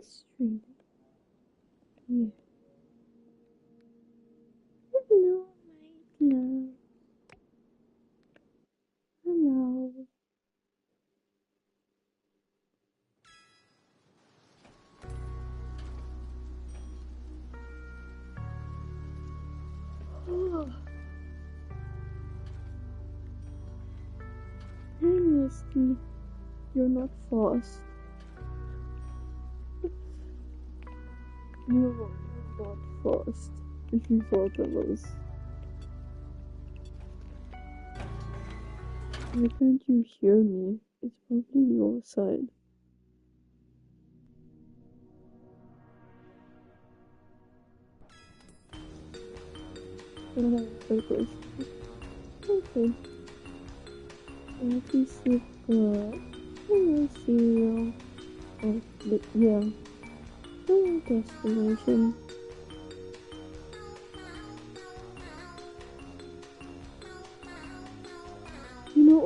stream. Yeah. Hello, my love. Hello. Oh, hey, Misty. You're not fast. You're not fast. If you thought I was. Why can't you hear me? It's probably your side. Okay. Okay. Happy super. Hello, cereal. Oh, but yeah. Hello, destination. You know,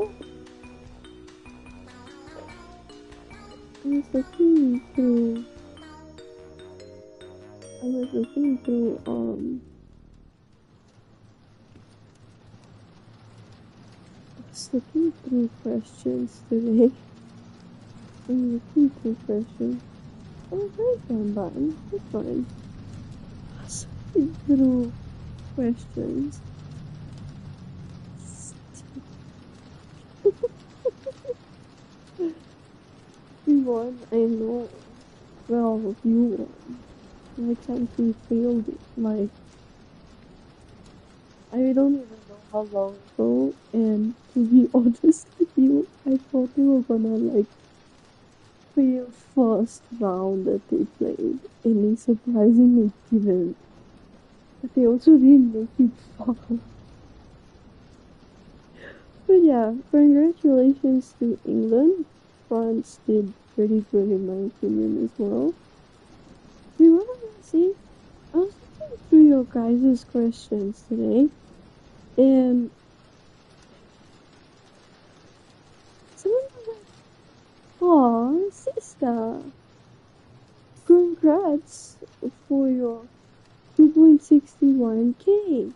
I was looking through. I was looking through. I was looking through questions today. I'm looking through questions. Oh, hi, Gamba. It's fine. I was looking through questions. You won, I know. Well, you won. My country failed it. Like, I don't even know how long ago, and to be honest with you, I thought they were gonna, like, fail first round that they played, and they surprisingly didn't. But they also didn't make it far. But yeah, congratulations to England. France did pretty good in my opinion as well. We want to see. I was looking through your guys' questions today, and someone was like, "Aw, sister, congrats for your 2.61K."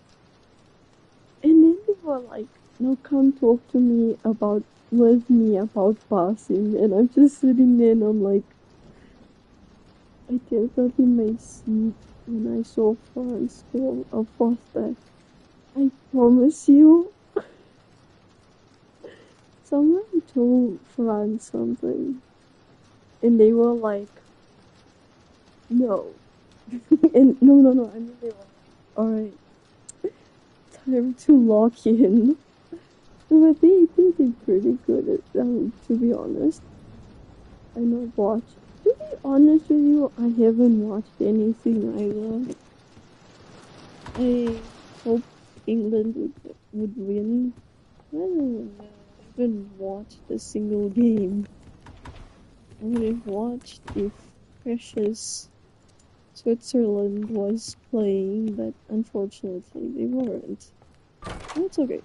And then they were like, "No, come talk to me about with me about passing," and I'm just sitting there and I'm like, I tilted in my seat when I saw France score a first back. I promise you, someone told France something, and they were like, "No," and no. I mean, they were like, "All right, time to lock in." But they did pretty good at to be honest. I not watch. To be honest with you, I haven't watched anything either. I hope England would win. I don't know. I haven't watched a single game. I would have watched if Precious Switzerland was playing, but unfortunately they weren't. That's okay.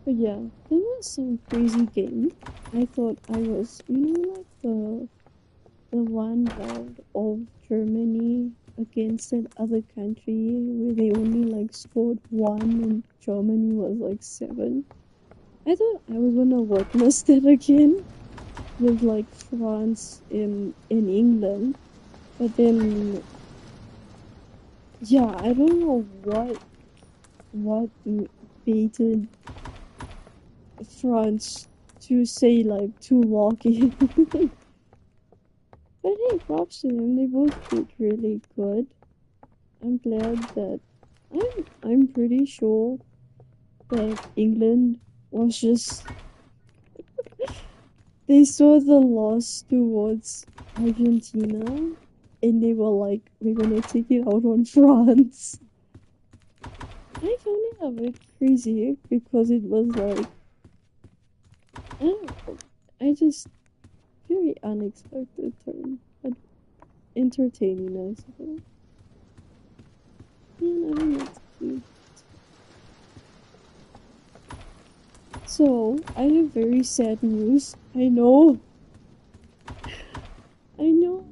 But yeah, there was some crazy game. I thought I was, like the one round of Germany against that other country where they only like scored one and Germany was like 7. I thought I was gonna witness that again with like France in England, but then yeah, I don't know what baited France to say like to walk in. But hey, props to them. They both did really good. I'm glad that I'm pretty sure that England was just they saw the loss towards Argentina and they were like, we're gonna take it out on France. I found it a bit crazy because it was like I don't know. I just very unexpected turn, but entertaining I suppose. Yeah, I think that's cute. So, I have very sad news. I know. I know.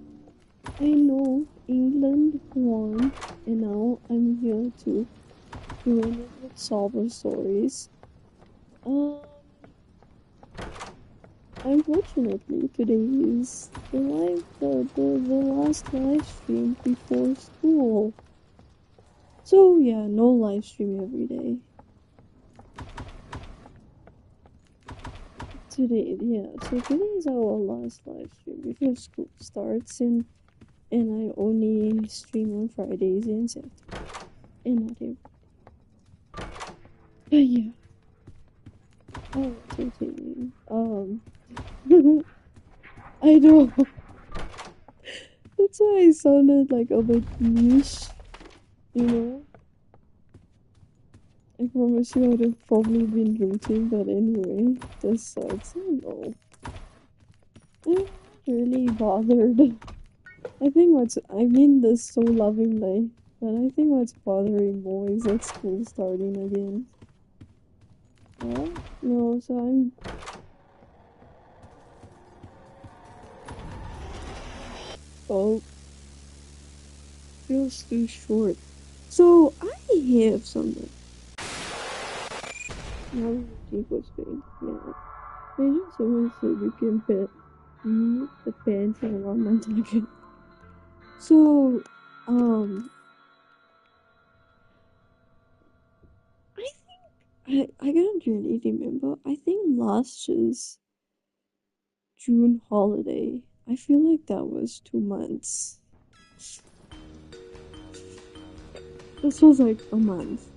I know. England won. And now I'm here to ruin it with sober stories. Unfortunately, today is the last live stream before school. So yeah, no live stream every day. So today is our last live stream before school starts, and I only stream on Fridays and Saturdays, and not every. But yeah, oh, entertaining. I know. That's why I sounded like a bit niche, you know. I promise you I would have probably been rooting, but anyway, this sucks. I don't know. I'm not really bothered. I mean this so lovingly, but I think what's bothering more is that school starting again. Well, no, so I'm. Oh, feels too short. So I have something. Now the was being, yeah. Imagine someone said you can pet me, the pants, and around my target. So, I can't really remember. I think last year's June holiday. I feel like that was 2 months. This was like a month.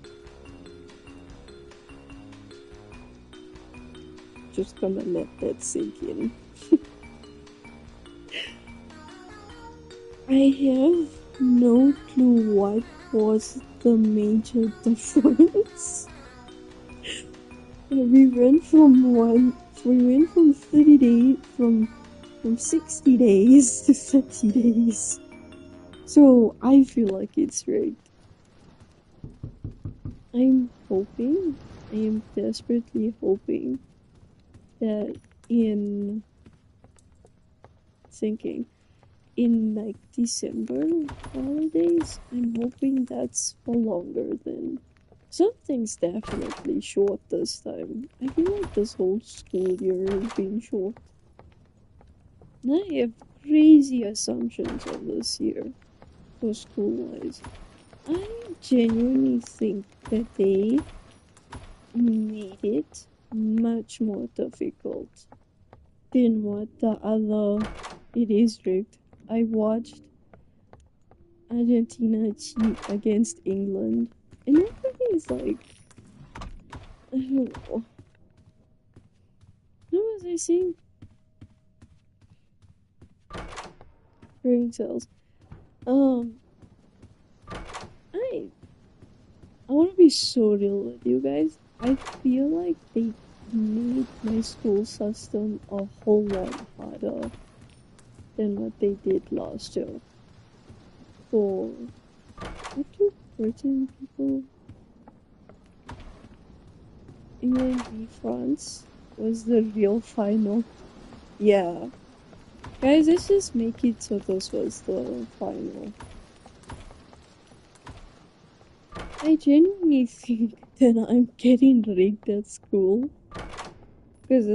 Just gonna let that sink in. I have no clue what was the major difference. We went from 30 days, from 60 days to 30 days. So I feel like it's rigged. I'm hoping, I am desperately hoping that in like December holidays, I'm hoping that's for longer than something's definitely short this time. I feel like this whole school year has been short. And I have crazy assumptions of this year for school wise. I genuinely think that they made it much more difficult than what the other. It is rigged. I watched Argentina cheat against England, and everybody's like, I don't know. What was I saying? Brain cells. I want to be so real with you guys. I feel like they made my school system a whole lot harder than what they did last year. For what do Britain people? England v France was the real final. Yeah. Guys, let's just make it so this was the final. I genuinely think that I'm getting rigged at school. Because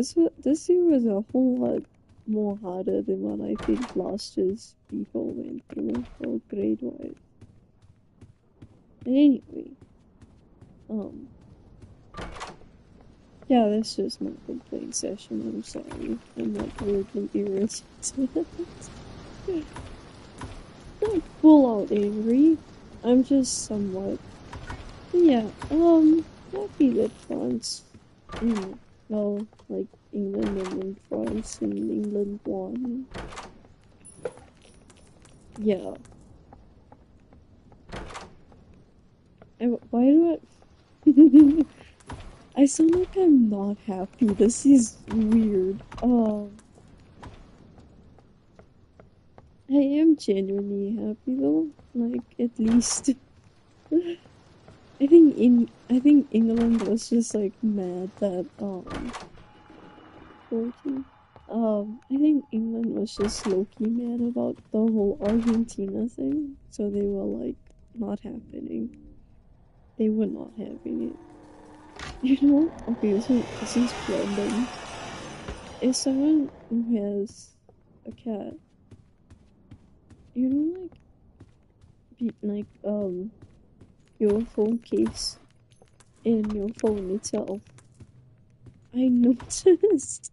this year was a whole lot more harder than what I think last year's people went through for grade wise. And anyway, yeah, that's just my complaint session. I'm sorry. I'm like weirdly irritated. Not full out angry. I'm just somewhat. Yeah, happy that France, well, like England and then France and England won. Yeah. Why do I? I sound like I'm not happy. This is weird. I am genuinely happy though. Like, at least. I think England was just like mad that 14. I think England was just low-key mad about the whole Argentina thing, so they were like not happening. They were not having it. You know? Okay, so this is random. As someone who has a cat, you know, your phone case and your phone itself. I noticed.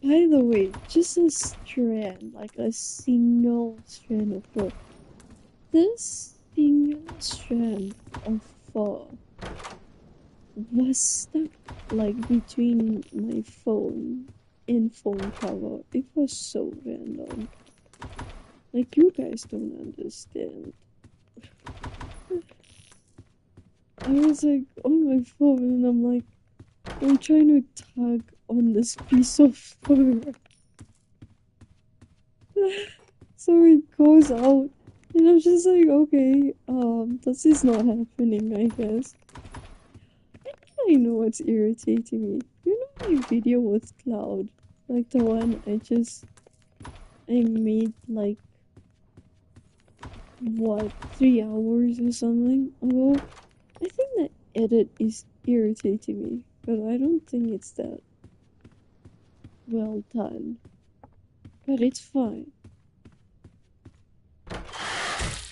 By the way, just a strand, like a single strand of fur. This single strand of fur was stuck like between my phone and phone cover. It was so random. Like, you guys don't understand. I was like on my phone and I'm trying to tug on this piece of fur. So it goes out. And I'm just like, okay, this is not happening, I guess. I know what's irritating me. You know my video with Cloud? Like the one I made like, what, 3 hours or something ago? I think the edit is irritating me, but I don't think it's that well done. But it's fine.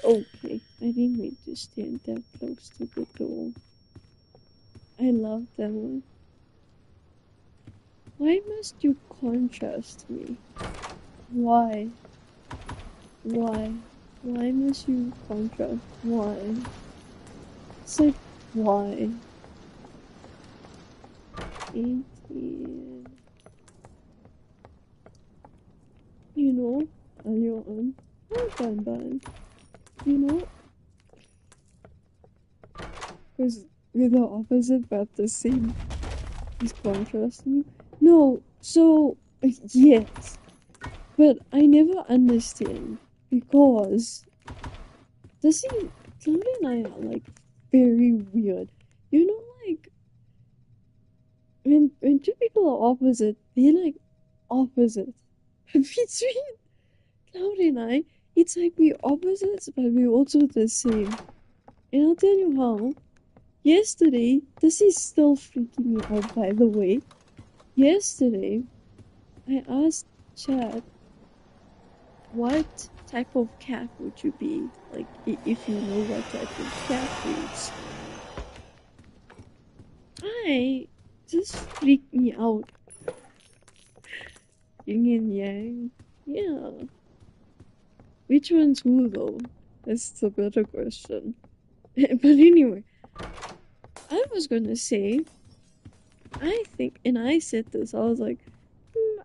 Okay, I didn't mean to stand that close to the door. I love that one. Why must you contrast me? Why? Why? Why must you contrast? Why? It's like, why? 18. You know, on. Well done. You know, because we're the opposite but the same. Is contrasting. No, so yes, but I never understand because this is Chloe and I are like very weird. You know, like when two people are opposite, they're like opposite. Between Cloud and I, it's like we're opposites, but we're also the same. And I'll tell you how. Yesterday, this is still freaking me out, by the way. Yesterday, I asked Chad, what type of cat would you be? Like, if you know what type of cat breeds. I just freaked me out. Yin and yang. Yeah. Which one's who, though? That's the better question. But anyway, I was gonna say, I think, and I said this, I was like,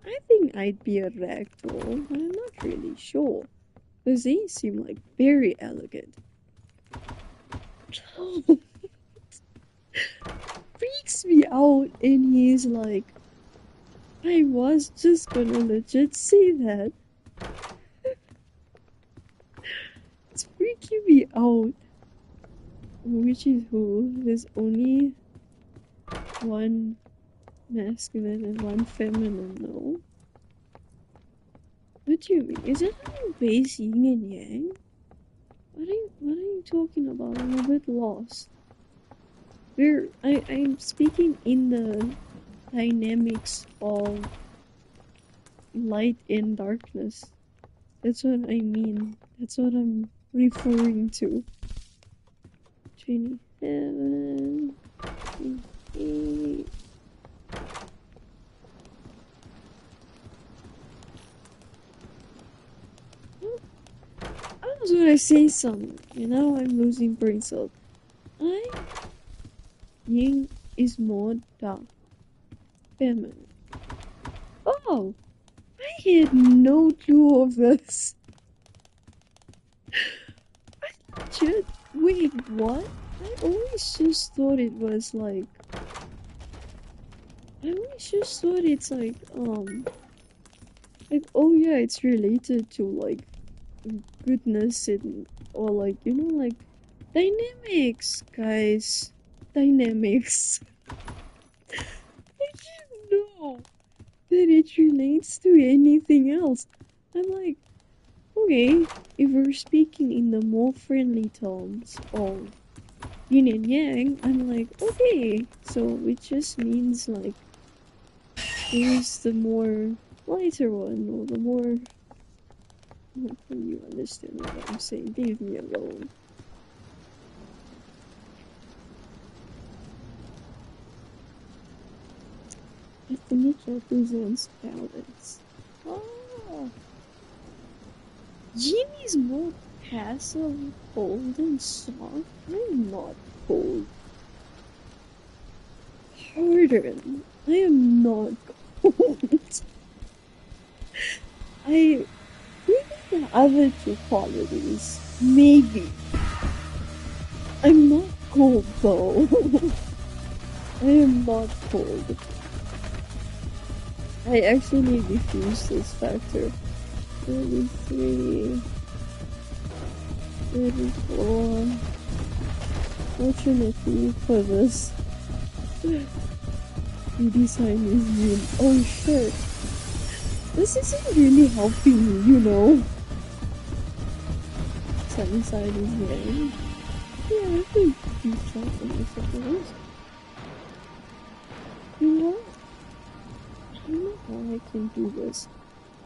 I think I'd be a ragdoll, but I'm not really sure. Because they seem like very elegant. Freaks me out, and he's like, I was just gonna legit say that. It's freaking me out. Which is who? There's only one masculine and one feminine, no? What do you mean? Is it how you base yin and yang? What are you talking about? I'm a bit lost. I'm speaking in the dynamics of light and darkness. That's what I mean. That's what I'm referring to. 27, 28. I was gonna say something, and now I'm losing brain cells. Yin is more dark, feminine. Oh, I had no clue of this. Wait, what? I always just thought it was like. I always just thought it's like, oh yeah, it's related to like goodness and, or like, you know, like Dynamics, guys. Dynamics. I didn't know that it relates to anything else. I'm like, okay, if we're speaking in the more friendly terms of yin and yang, I'm like, okay, so it just means like who's the more lighter one or the more. Hopefully you understand what I'm saying. Leave me alone. I think it represents balance. Oh, Jin is more passive, cold, and soft. I'm not cold. Pardon, I am not cold. I maybe the other two qualities. Maybe. I'm not cold though. I am not cold. I actually diffuse this factor. 33, 34. Fortunately for this, the design is mean. Oh shit. This isn't really helping me, you know. Sunny side is yang. Yeah, I could do something, I suppose. You know? I don't know how I can do this.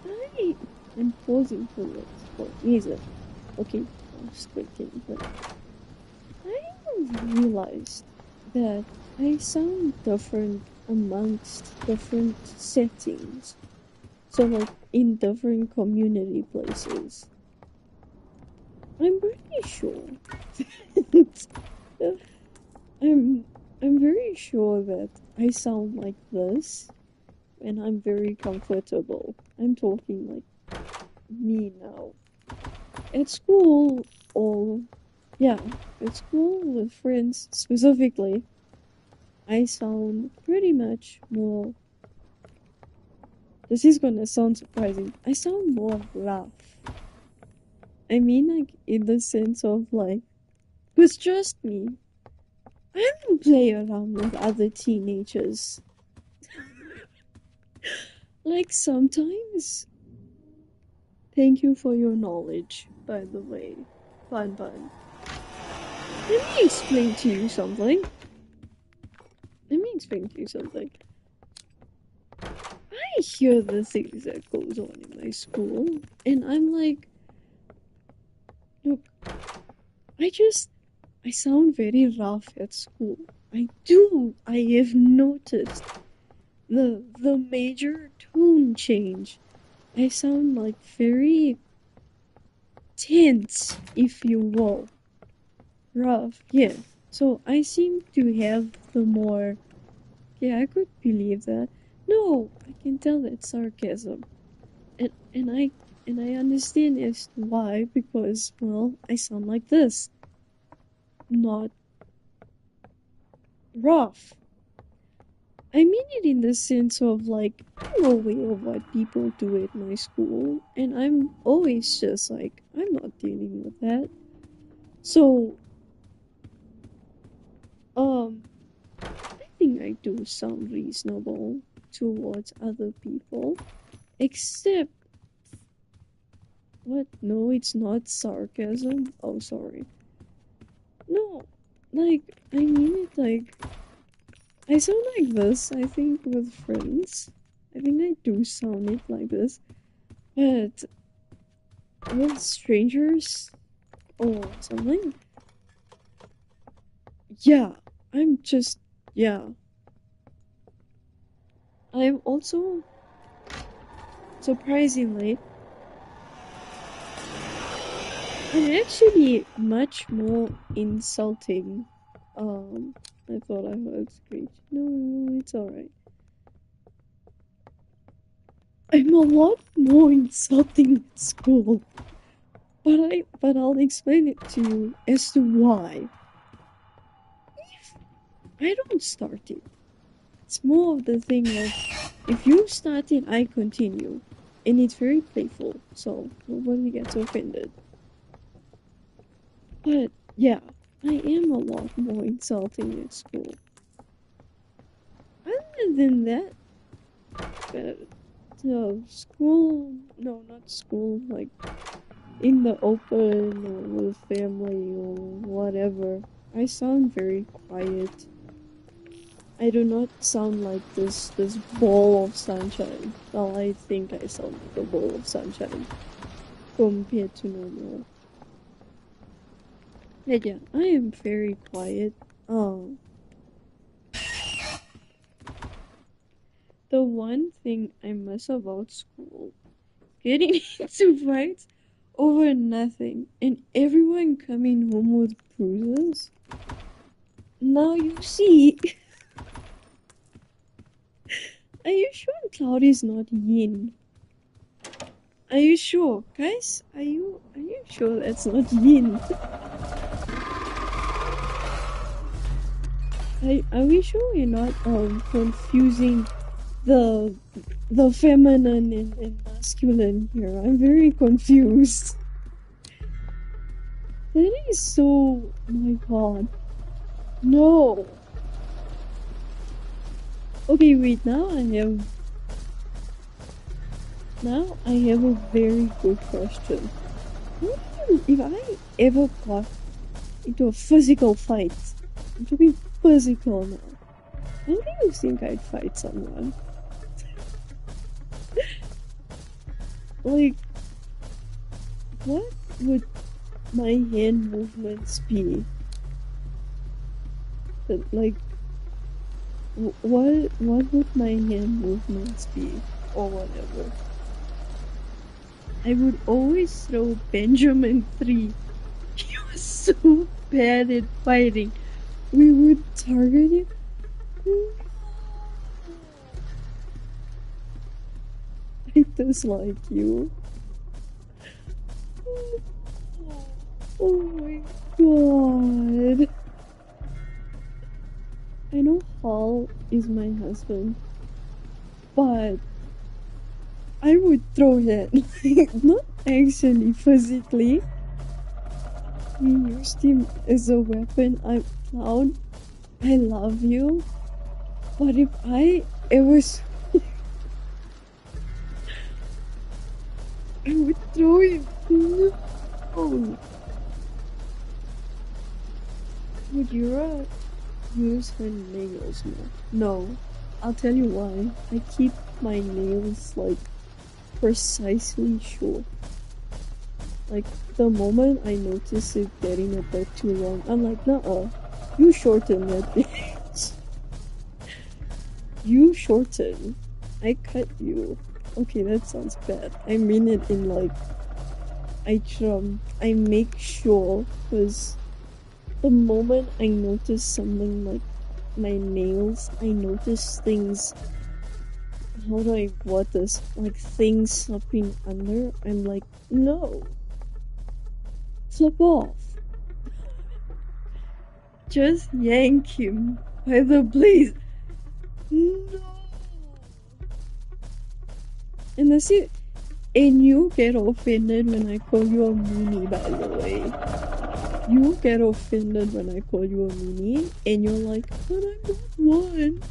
I am pausing for this for a reason. Okay, I'm speaking, but I realized that I sound different amongst different settings. So like in different community places. I'm pretty sure. I'm I'm very sure that I sound like this and I'm very comfortable. I'm talking like me now. At school or yeah, at school with friends specifically, I sound pretty much more. This is gonna sound surprising. I sound more rough. I mean, like, in the sense of, like, with just me. I don't play around with other teenagers. Like, sometimes. Thank you for your knowledge, by the way. Bun Bun. Let me explain to you something. I hear the things that goes on in my school, and I'm like, look, I sound very rough at school. I do. I have noticed the major tone change. I sound like very tense, if you will. Rough, yeah. So I seem to have the more. Yeah, I could believe that. No, I can tell that's sarcasm. And I understand as to why, because, well, I sound like this. Not rough. I mean it in the sense of like, I'm aware of what people do at my school, and I'm always just like, I'm not dealing with that. So, I think I do sound reasonable towards other people, except, what? No, it's not sarcasm. Oh, sorry. No, like, I mean it like, I sound like this, I think, with friends. I think I do sound it like this. But with strangers or something, yeah, I'm just, yeah. I'm also, surprisingly, I'm actually much more insulting. I thought I heard screech. No, it's alright. I'm a lot more insulting at school. But I'll explain it to you as to why. I don't start it. It's more of the thing of, if you start it, I continue. And it's very playful, so nobody gets offended. But, yeah. I am a lot more insulting at school. Other than that, school, no, not school, like in the open or with family or whatever, I sound very quiet. I do not sound like this ball of sunshine. Well, I think I sound like a ball of sunshine compared to normal. But yeah, I am very quiet. Um, the one thing I miss about school, getting into fights over nothing, and everyone coming home with bruises. Now you see. Are you sure Cloud is not Yin? Are you sure, guys? Are you sure that's not Yin? Are we sure we're not confusing the feminine and masculine here? I'm very confused. That is so, my god. No. Okay, wait, now I have a very good question. If I ever got into a physical fight, I'm talking physical now, how do you think I'd fight someone? Like, what would my hand movements be? Like, what would my hand movements be? Or whatever. I would always throw Benjamin 3. He was so bad at fighting. We would target him. I dislike you. Oh my god. I know Hall is my husband, but I would throw that. Not actually physically. We used him as a weapon. I'm Cloud. I love you. But if I ever I would throw him. No. Would Yura use her nails more? No. I'll tell you why. I keep my nails like precisely short. Like the moment I notice it getting a bit too long, I'm like, nuh-uh. You shorten that bitch. You shorten. I cut you. Okay, that sounds bad. I mean it in like, I make sure, because the moment I notice something like my nails, I notice things, how do I word this? Like things slipping under, I'm like, no. Slip off. Just yank him by the blades. No. And that's it. And you get offended when I call you a meanie, by the way. You get offended when I call you a meanie, and you're like, but I'm not one.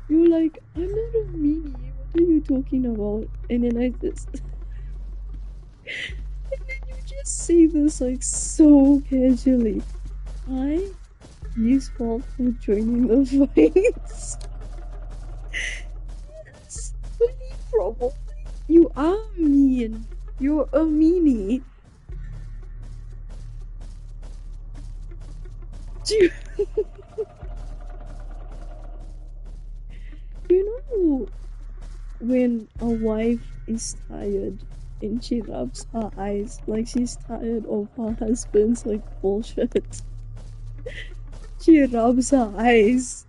You're like, I'm not a meanie. What are you talking about? And then I just... and then you just say this like so casually. His fault for joining the fights. Yes, but he probably... You are mean. You're a meanie. You know when a wife is tired and she rubs her eyes like she's tired of her husband's like bullshit. She rubs her eyes.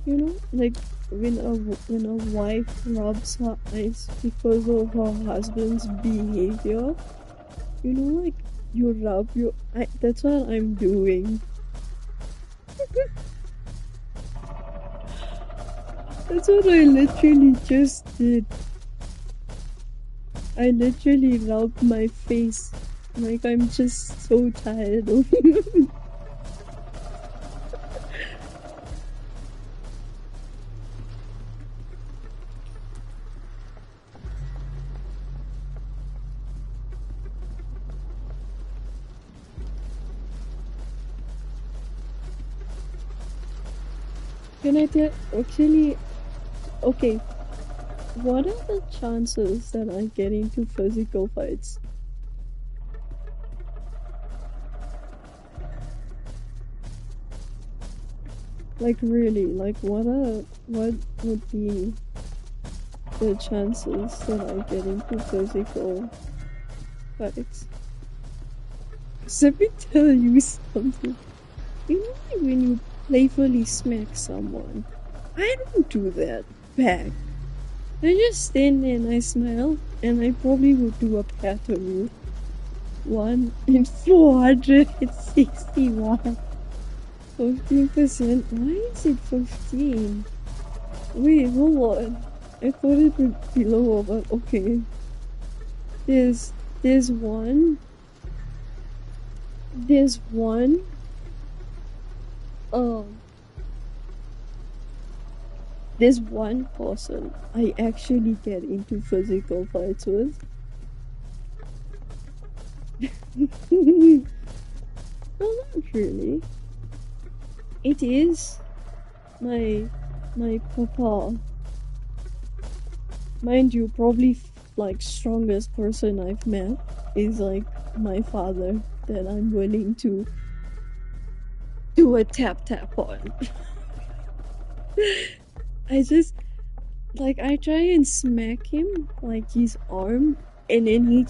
You know, like when a wife rubs her eyes because of her husband's behavior. You know, like you rub your eye. That's what I'm doing. That's what I literally just did. I literally rubbed my face. Like I'm just so tired of it. Can I tell? Actually, okay. What are the chances that I get into physical fights? Like really, like what would be the chances that I get into physical fights? 'Cause let me tell you something. You know, like when you playfully smack someone, I don't do that back. I just stand there and I smile, and I probably would do a pattern. 1 in 461. 15%. Why is it 15? Wait, hold on. I thought it would be lower, but okay. There's one. There's one. There's one person I actually get into physical fights with. Well, not really. It is my papa. Mind you, probably like strongest person I've met is like my father that I'm willing to do a tap on. I just like I try and smack him like his arm, and then he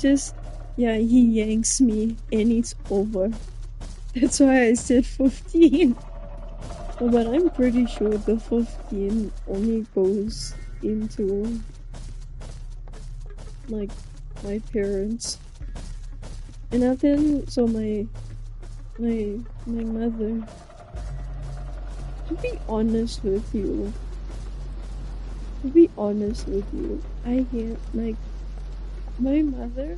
yanks me and it's over. That's why I said 15. But I'm pretty sure the 15 only goes into like my parents. And I'll tell you, so my mother, to be honest with you, I hear like my mother,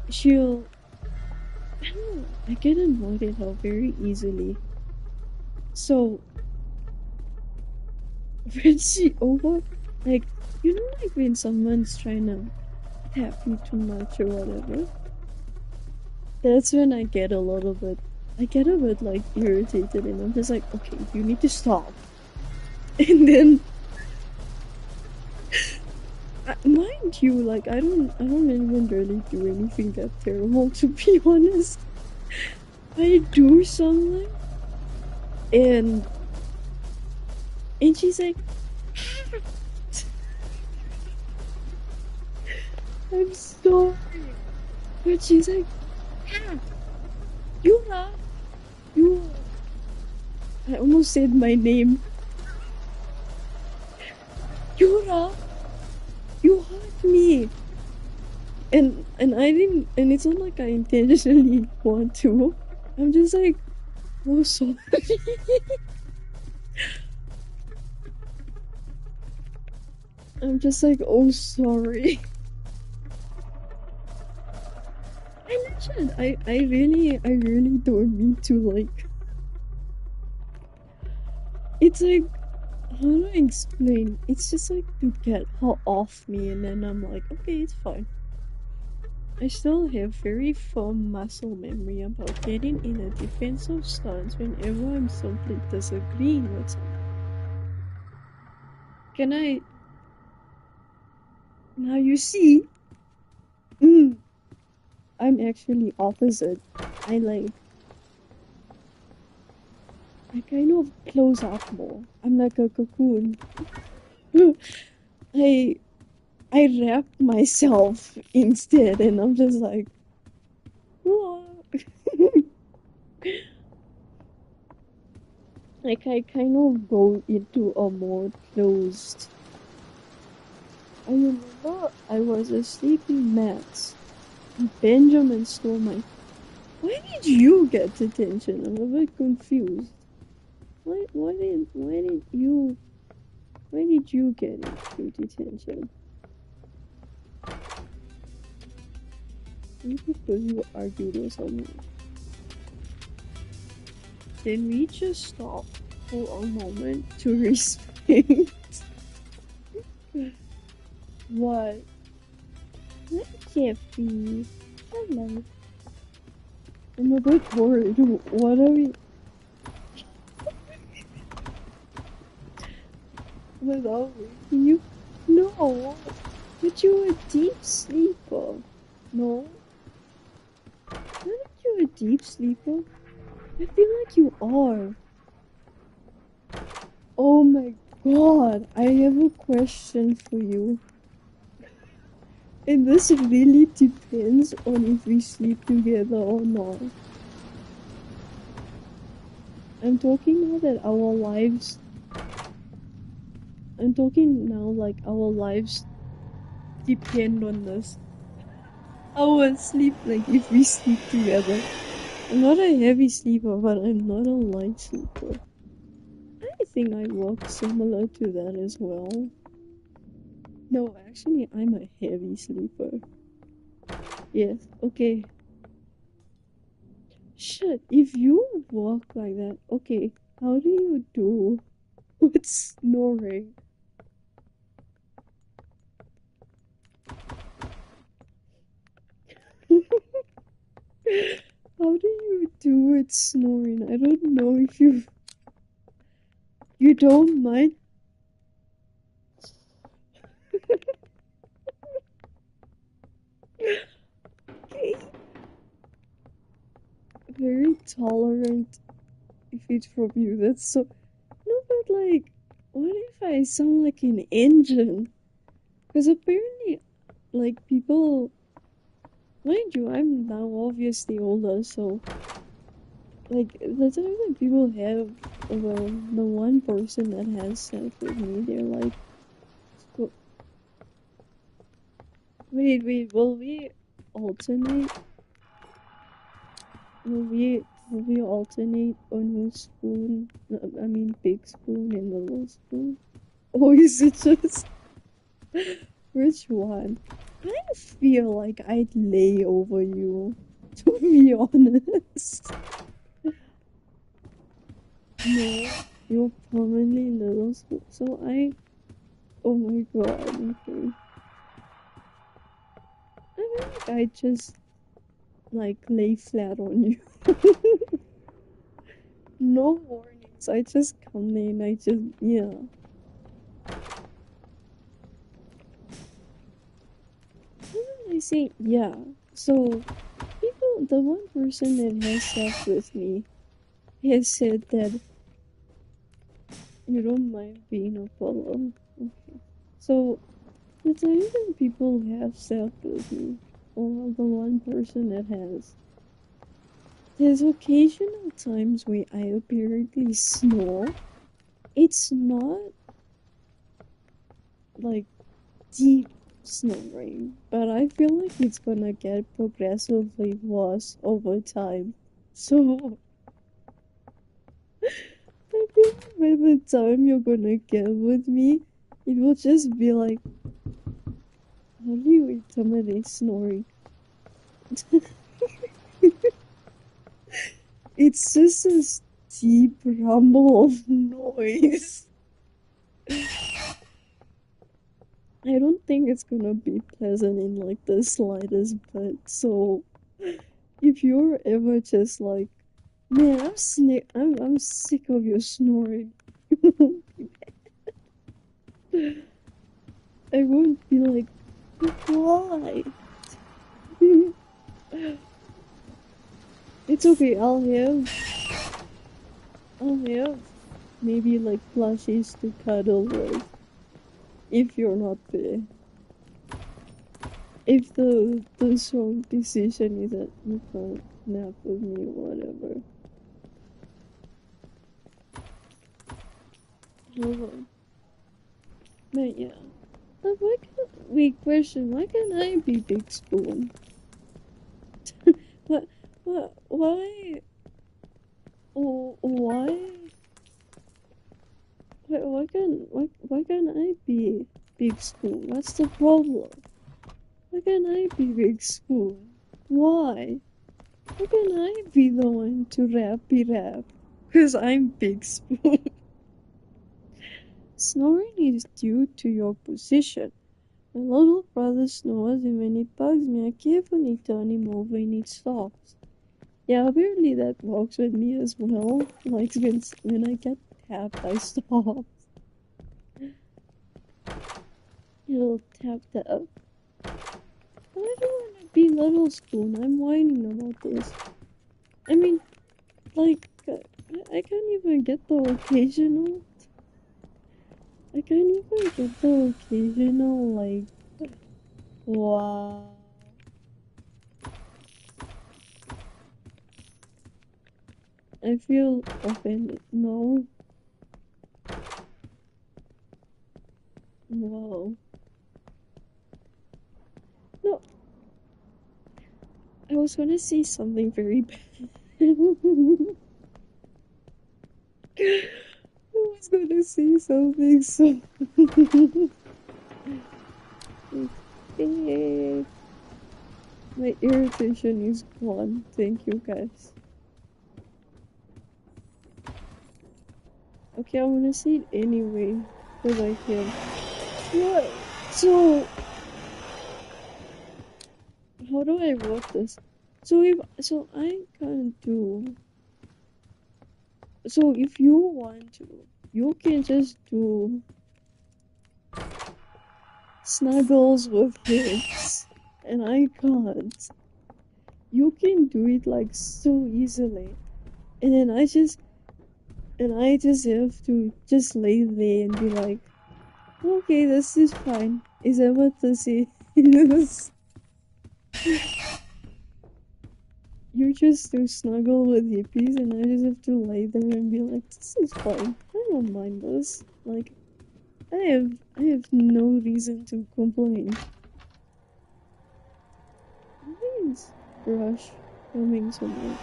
she'll, I don't know, I get annoyed at her very easily. So when she like, you know, like when someone's trying to tap you too much or whatever, that's when I get a bit like irritated, and I'm just like, okay, you need to stop. And then mind you, like I don't even really do anything that terrible, to be honest. I do something and she's like, I'm sorry. But she's like, Yura. I almost said my name. Yura, you hurt me. And I didn't, and it's not like I intentionally want to. I'm just like, oh, sorry. I'm just like, oh, sorry. I really don't mean to, like, it's like, how do I explain? It's just like to get her off me, and then I'm like, okay, it's fine. I still have very firm muscle memory about getting in a defensive stance whenever I'm simply disagreeing with someone. Can I? Now you see, I'm actually opposite. I kind of close up more. I'm like a cocoon. I wrap myself instead, and I'm just like, like I kind of go into a more closed. I remember I was asleep in mats. Benjamin stole my. Why did you get detention? I'm a bit confused. Why did you When did you get into detention? Maybe because you argued or something. Can we just stop for a moment to respect? What? Hi, Jeffy. Hello. I'm a bit worried. What are we? Without waking you? No. But you're a deep sleeper. No? Aren't you a deep sleeper? I feel like you are. Oh my god. I have a question for you. And this really depends on if we sleep together or not. I'm talking now that our lives... I'm talking now like our lives depend on this. Our sleep, like if we sleep together. I'm not a heavy sleeper, but I'm not a light sleeper. I think I work similar to that as well. No, actually, I'm a heavy sleeper. Yes, okay. Shit, if you walk like that, okay, how do you do with snoring? How do you do with snoring? I don't know if you don't mind. Okay. Very tolerant if it's from you. That's so... No, but like, what if I sound like an engine? Because apparently, like, people... Mind you, I'm now obviously older, so... Like, the time that people have... Well, the one person that has sex with me, they're like... Wait, will we alternate? Will we alternate on whose spoon? I mean, big spoon and little spoon? Or is it just... Which one? I feel like I'd lay over you, to be honest. No, you're permanently little spoon. So oh my god, okay. I feel like I just, like, lay flat on you. No warnings, I just come in, yeah. I say, yeah. So, the one person that has slept with me has said that you don't mind being a follow. Okay. So, the time that people have slept with me, or the one person that has, there's occasional times where I apparently snore. It's not like deep snoring, but I feel like it's gonna get progressively worse over time. So, I feel like by the time you're gonna get with me, it will just be like, how do you intimidate snoring? It's just a deep rumble of noise. I don't think it's gonna be pleasant in like the slightest bit. So if you're ever just like, man, I'm sick of your snoring. I won't be like, why? It's okay. I'll have maybe like plushies to cuddle with if you're not there. If the strong decision is that you can't nap with me or whatever. Hold on. But yeah. Like, why can't I be Big Spoon? What, why? Oh, why? Why can't I be big spoon? What's the problem? Why can't I be big spoon? Why? Why can't I be the one to be rap? Cause I'm big spoon. Snoring is due to your position. My little brother snores, and when it bugs me, I carefully turn him over and it stops. Yeah, apparently that works with me as well. Like when I get tapped, I stop. Little tap tap. I don't want to be little spoon. I'm whining about this. I mean, like, I can't even get the occasional. I can't even get the occasional, like, wow. I feel offended. No. Wow. No. I was gonna say something very bad. I was gonna say something so big. My irritation is gone. Thank you, guys. Okay, I wanna say it anyway, because I can. What? So, how do I work this? So I can't do. So if you want to, you can just do snuggles with hips, and I can't. You can do it like so easily, and then I just have to just lay there and be like, okay, this is fine. Is that what this is? You just do snuggle with hippies, and I just have to lay there and be like, this is fine. I don't mind this. Like, I have no reason to complain. Please, brush coming somewhere.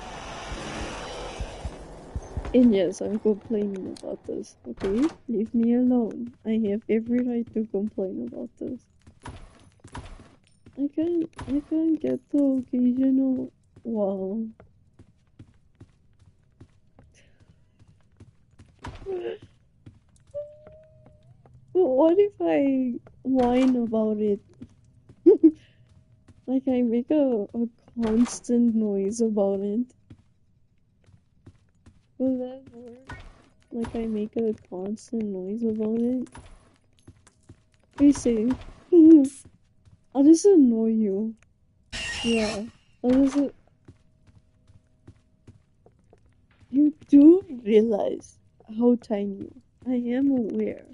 And yes, I'm complaining about this, okay? Leave me alone. I have every right to complain about this. I can't get the occasional wow. But what if I whine about it? Like I make a constant noise about it. Will that work? Like I make a constant noise about it? We see. I'll just annoy you. Yeah. I'll just. You do realize how tiny I am aware.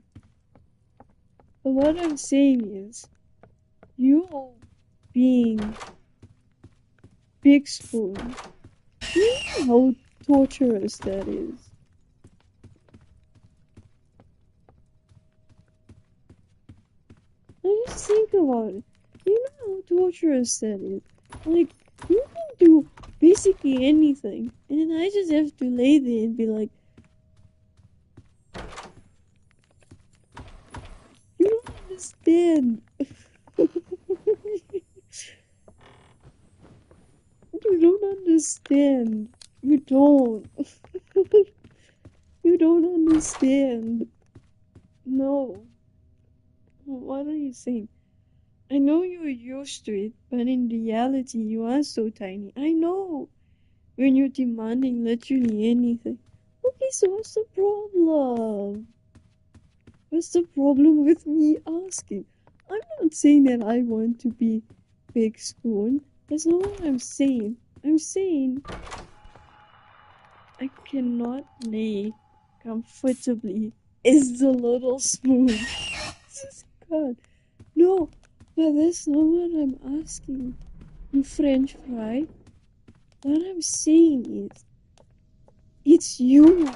But what I'm saying is, you being big spoon, you know how torturous that is. Now just think about it. You know how torturous that is. Like, you can do basically anything, and then I just have to lay there and be like, you don't understand. You don't understand. You don't. You don't understand. No. What are you saying? I know you're used to it, but in reality, you are so tiny. I know. When you're demanding literally anything. Okay, so what's the problem? What's the problem with me asking? I'm not saying that I want to be big spoon. That's not what I'm saying. I'm saying I cannot lay comfortably as the little spoon. God. No, but that's not what I'm asking. You French fry? What I'm saying is, it's you.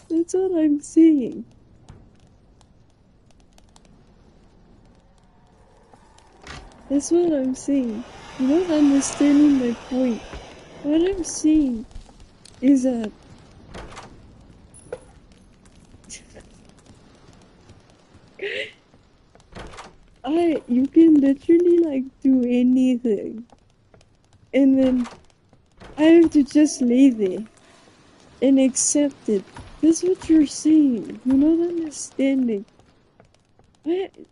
That's what I'm saying. That's what I'm saying. You're not understanding my point. What I'm saying is that You can literally like do anything. And then I have to just lay there and accept it. That's what you're saying. You're not understanding.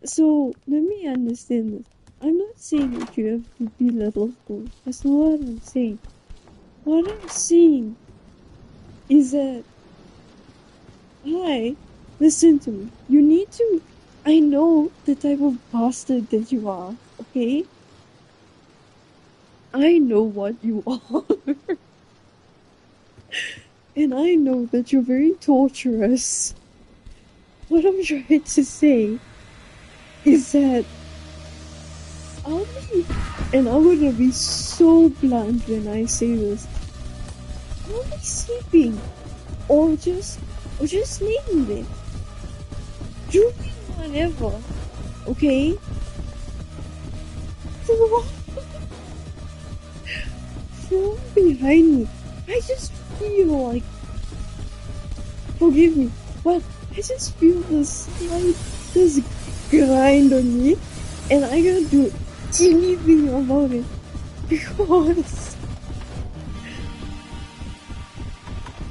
So let me understand this. I'm not saying that you have to belittle school. That's not what I'm saying. What I'm saying is that listen to me. You need to. I know the type of bastard that you are. Okay. I know what you are. And I know that you're very torturous. What I'm trying to say is that I'll be, and I'm gonna be so blunt when I say this. I'll be sleeping, or just laying there, doing whatever. Okay? From behind me, I just feel like, forgive me, but I just feel this grind on me, and I can't do anything about it because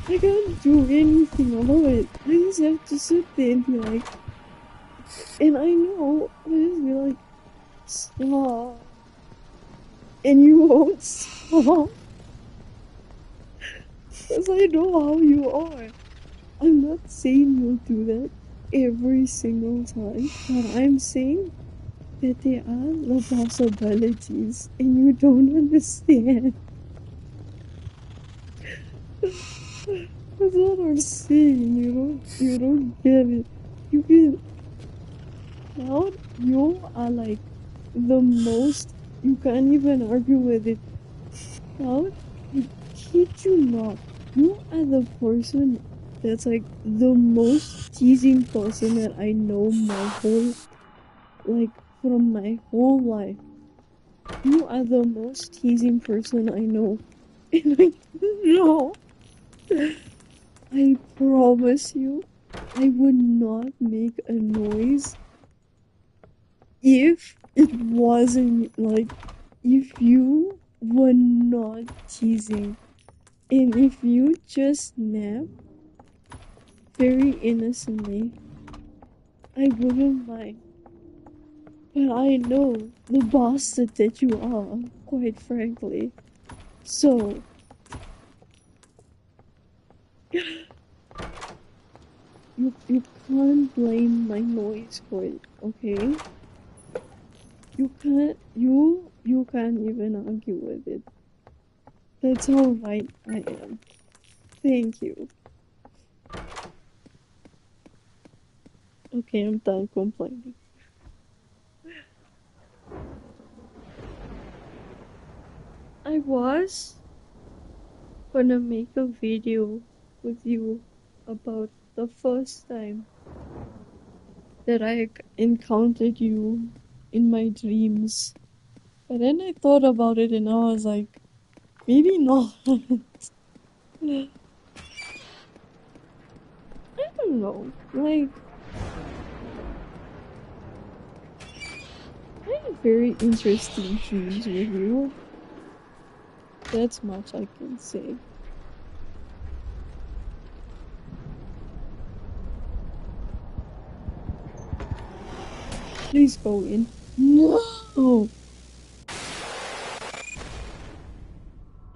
I can't do anything about it. I just have to sit there and be like, and I know I just be like, stop, and you won't stop because I know how you are. I'm not saying you'll do that every single time, but I'm saying that there are the possibilities and you don't understand. That's what I'm saying. You don't get it. You can now you are like the most, you can't even argue with it. Now I kid you not. You are the person that's like the most teasing person that I know my whole, like, from my whole life. You are the most teasing person I know. And I know, I promise you, I would not make a noise if it wasn't like, if you were not teasing. And if you just nap very innocently, I wouldn't mind. But I know the bastard that you are, quite frankly. So, you can't blame my noise for it, okay? You can't even argue with it. That's how right I am. Thank you. Okay, I'm done complaining. I was gonna make a video with you about the first time that I encountered you in my dreams. But then I thought about it and I was like, maybe not. I don't know. Like, I have very interesting dreams with you. That's much I can say. Please go in. No!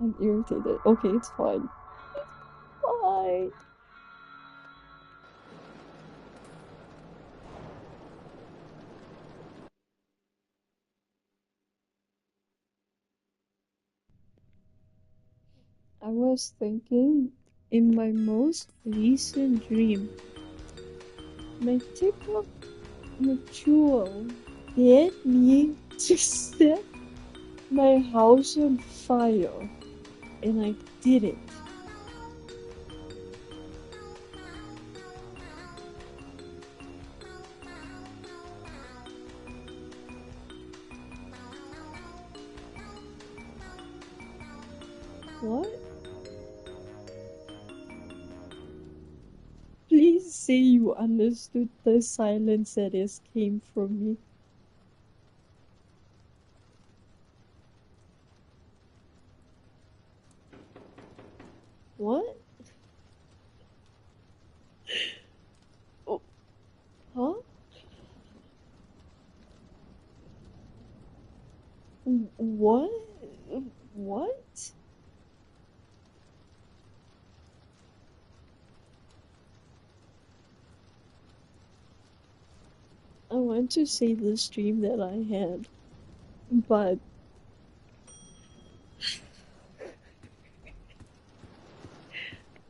I'm irritated. Okay, it's fine. Bye! I was thinking in my most recent dream, my TikTok ritual led me to set my house on fire, and I did it. What? Please say you understood the silence that came from me. What? Oh, huh? What? What? I want to say the stream that I had, but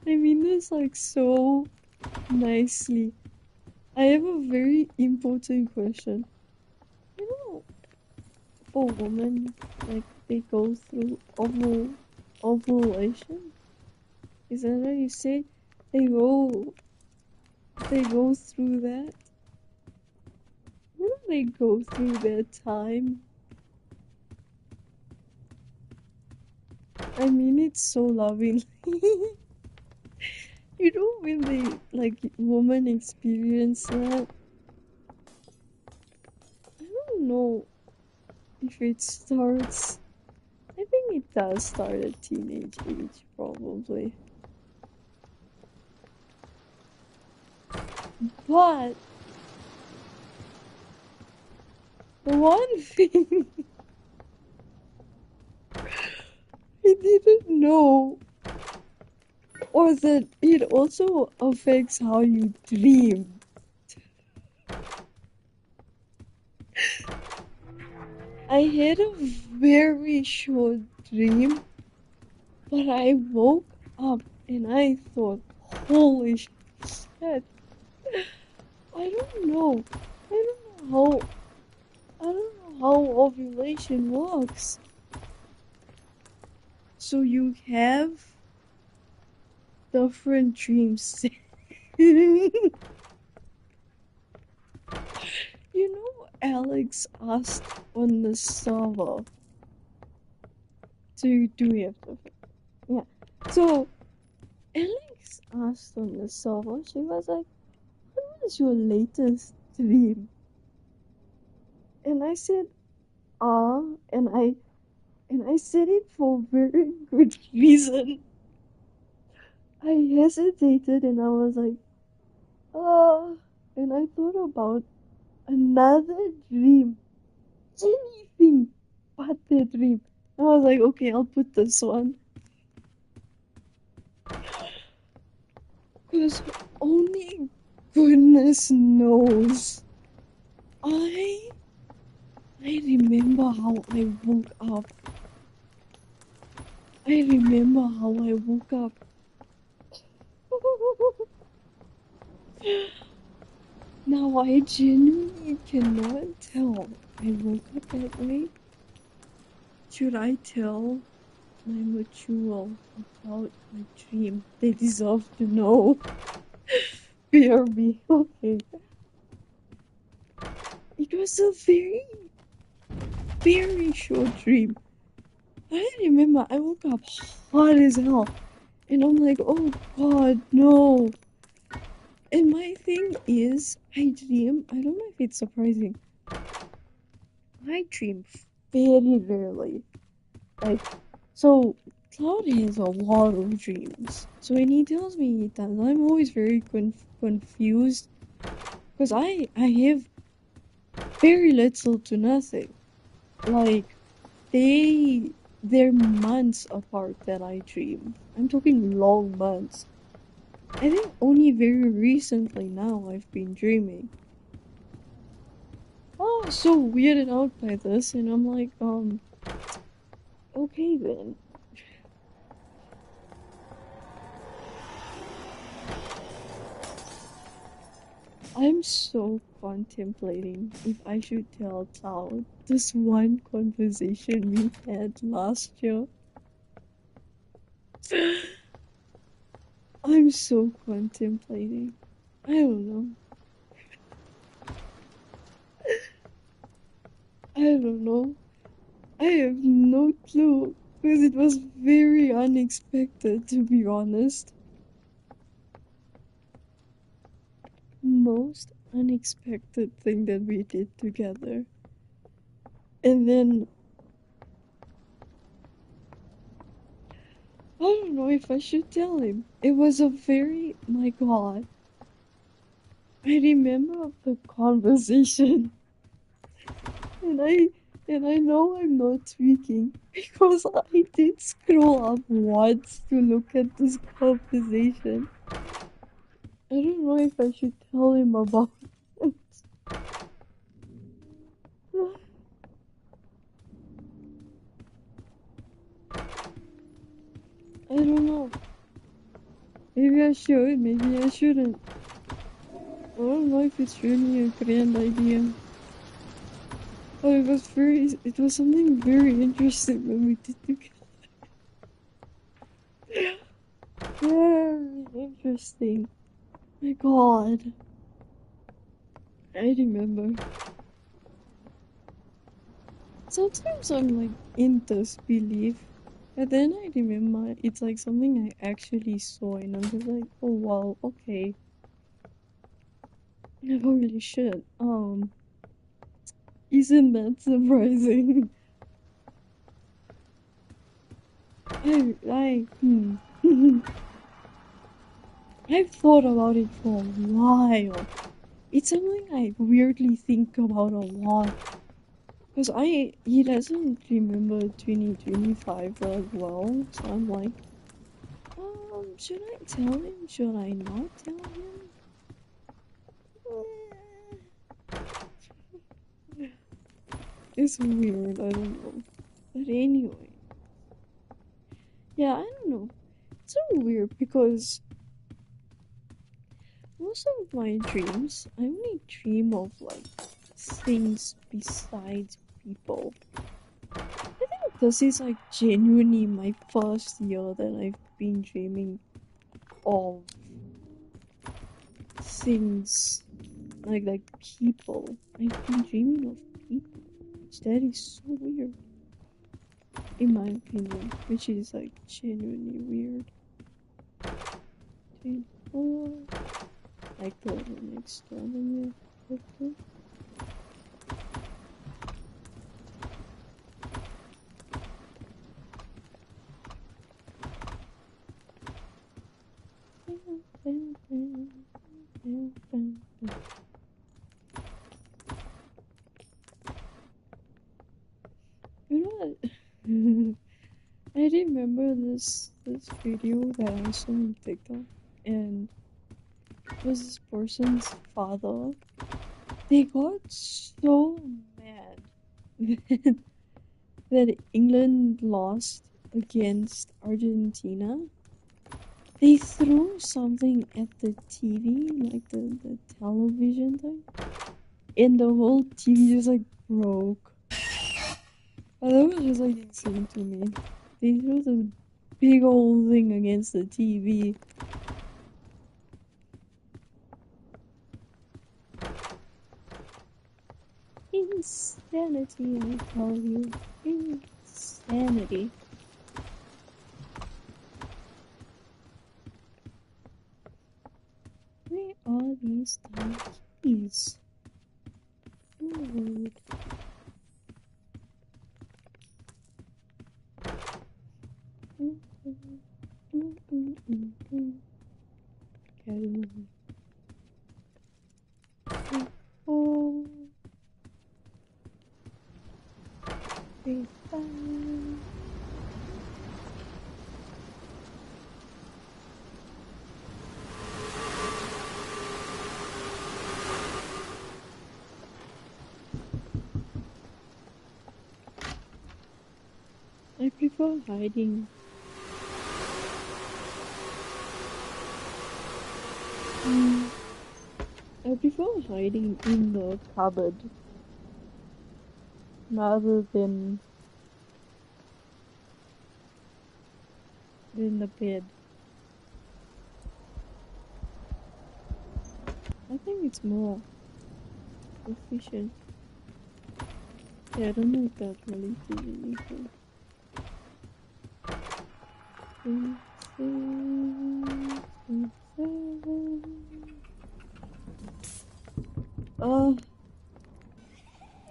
I mean this like so nicely. I have a very important question. You know, for women, like they go through ovulation. Is that how you say? They go they go through that. You know, they go through their time. I mean it so lovingly. You know when they like women experience that. I don't know if it starts. I think it does start at teenage age, probably. But the one thing I didn't know was that it also affects how you dream. I had a very short dream, but I woke up and I thought, holy shit, I don't know. I don't know I don't know how ovulation works. So you have different dreams. You know, Alex asked on the server to do it. Yeah. So Alex asked on the server, she was like, what was your latest dream? And I said, and I said it for very good reason. I hesitated and I was like, and I thought about another dream. Anything but the dream. I was like, okay, I'll put this one. Because only goodness knows. I I remember how I woke up. I remember how I woke up. Now I genuinely cannot tell. I woke up that way. Should I tell my mature about my dream? They deserve to know. BRB. Okay. It was a very, very short dream. I remember I woke up hot as hell. And I'm like, oh god, no. And my thing is, I dream, I don't know if it's surprising. I dream very rarely. Like, so Cloud has a lot of dreams. So when he tells me he does, I'm always very confused. Because I have very little to nothing. Like, they're months apart that I dream. I'm talking long months. I think only very recently now I've been dreaming. Oh, I was so weirded out by this, and I'm like, okay then. I'm so contemplating if I should tell Cloud this one conversation we had last year. I'm so contemplating. I don't know. I don't know. I have no clue because it was very unexpected, to be honest. Most unexpected thing that we did together. And then don't know if I should tell him. It was a very, my God. I remember the conversation, and I know I'm not tweaking because I did scroll up once to look at this conversation. I don't know if I should tell him about it. I don't know. Maybe I should, maybe I shouldn't. I don't know if it's really a grand idea. But it was something very interesting when we did together. Very interesting. My God. I remember. Sometimes I'm like in disbelief. But then I remember it's like something I actually saw and I'm just like, oh wow, okay. Holy shit. Isn't that surprising? I I've thought about it for a while. It's something I weirdly think about a lot. Because he doesn't remember 2025 as well, so I'm like, should I tell him? Should I not tell him? Eh. It's weird, I don't know. But anyway, yeah, I don't know. It's so weird because most of my dreams, I only dream of like things besides people. I think this is like genuinely my first year that I've been dreaming of things like people. I've been dreaming of people. That is so weird, in my opinion, which is like genuinely weird. 24, like the next one, yeah. Okay. You know what? I remember this video that I saw on TikTok, and it was this person's father. They got so mad that, that England lost against Argentina. They threw something at the TV, like the television thing, and the whole TV just like broke. And that was just like insane to me. They threw this big old thing against the TV. Insanity, I tell you. Insanity. Where are these damn keys? Lord. Carry on. Oh. Goodbye. I prefer hiding. I prefer hiding in the cupboard rather than the bed. I think it's more efficient. Yeah, I don't know if that really did anything.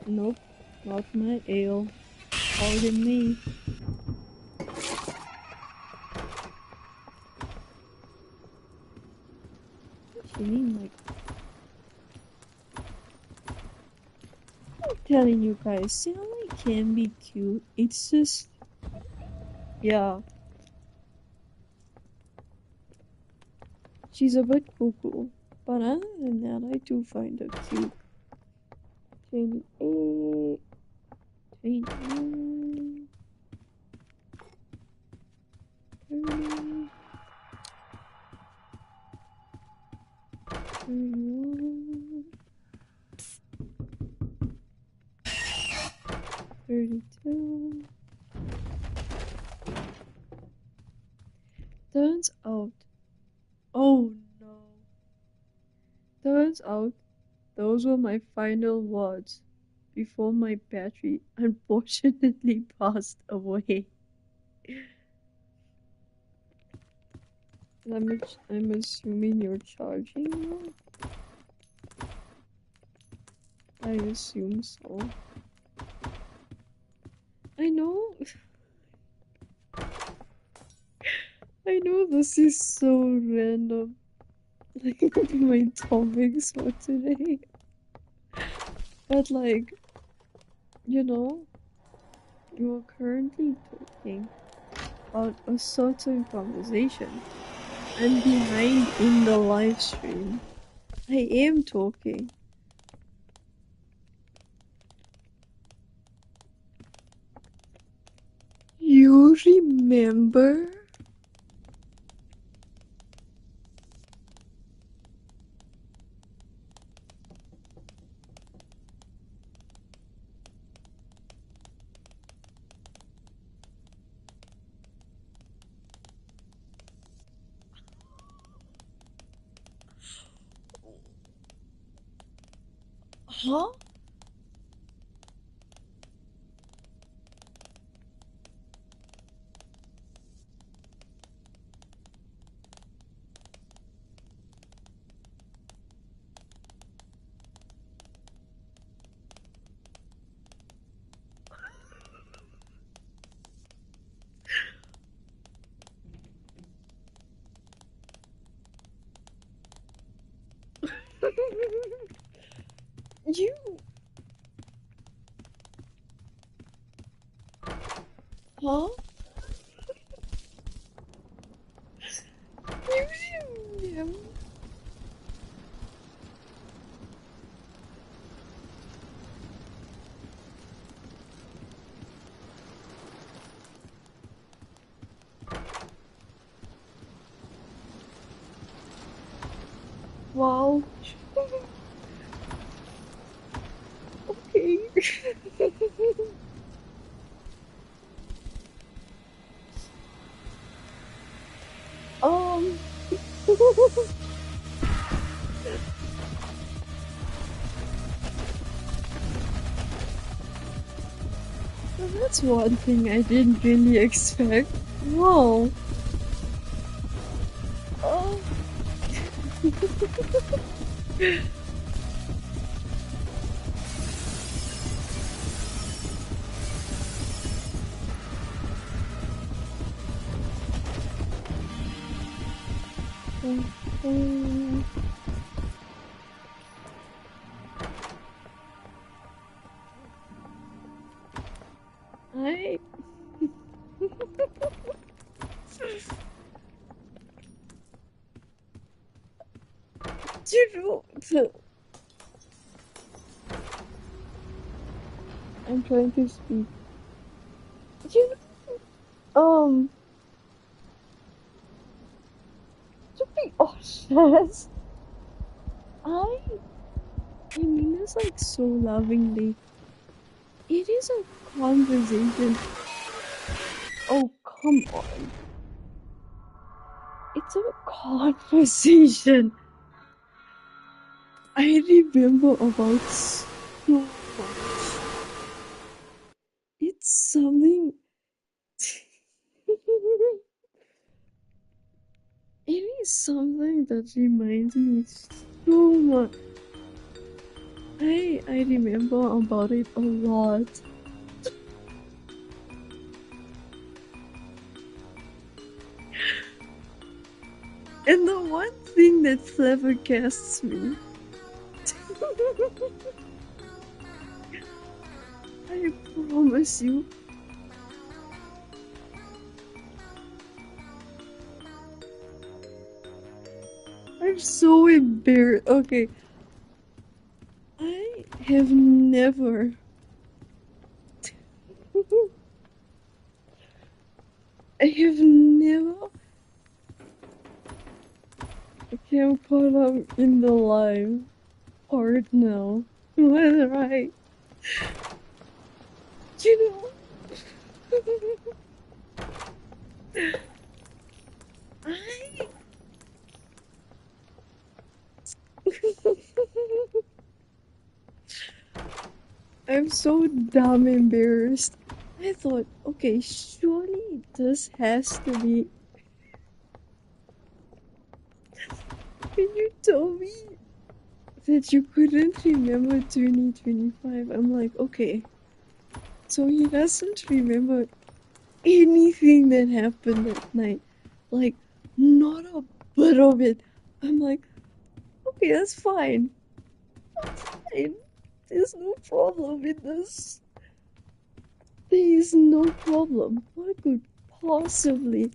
Nope, not my ale. Pardon me. telling you guys, Sally can be cute. It's just, yeah, she's a bit cuckoo. But other than that, I do find her cute. 28, 29, 30, 31, 32. Turns out, oh no. Turns out, those were my final words before my battery unfortunately passed away. I'm assuming you're charging now? I assume so. I know. I know this is so random. Like my topics for today. But like, you know, you are currently talking about a certain conversation. I'm behind in the live stream. I am talking. You remember? Huh? You. Huh? You remember? Wow. Okay. um. That's one thing I didn't really expect. Wow. Oh. I. You know, I'm trying to speak. You know, to be honest, I mean this like so lovingly. It is a conversation. Oh, come on. It's a conversation I remember about so much. It's something. It is something that reminds me so much. I remember about it a lot. And the one thing that flabbergasts me I promise you. I'm so embarrassed. Okay. I have never. I have never. Okay, I'm caught up in the live part now. Whether you know, I. I'm so damn embarrassed. I thought, okay, surely this has to be. When you told me that you couldn't remember 2025, I'm like, okay, so he doesn't remember anything that happened that night. Like, not a bit of it. I'm like, okay, that's fine. That's fine. There's no problem with this. There is no problem. What could possibly?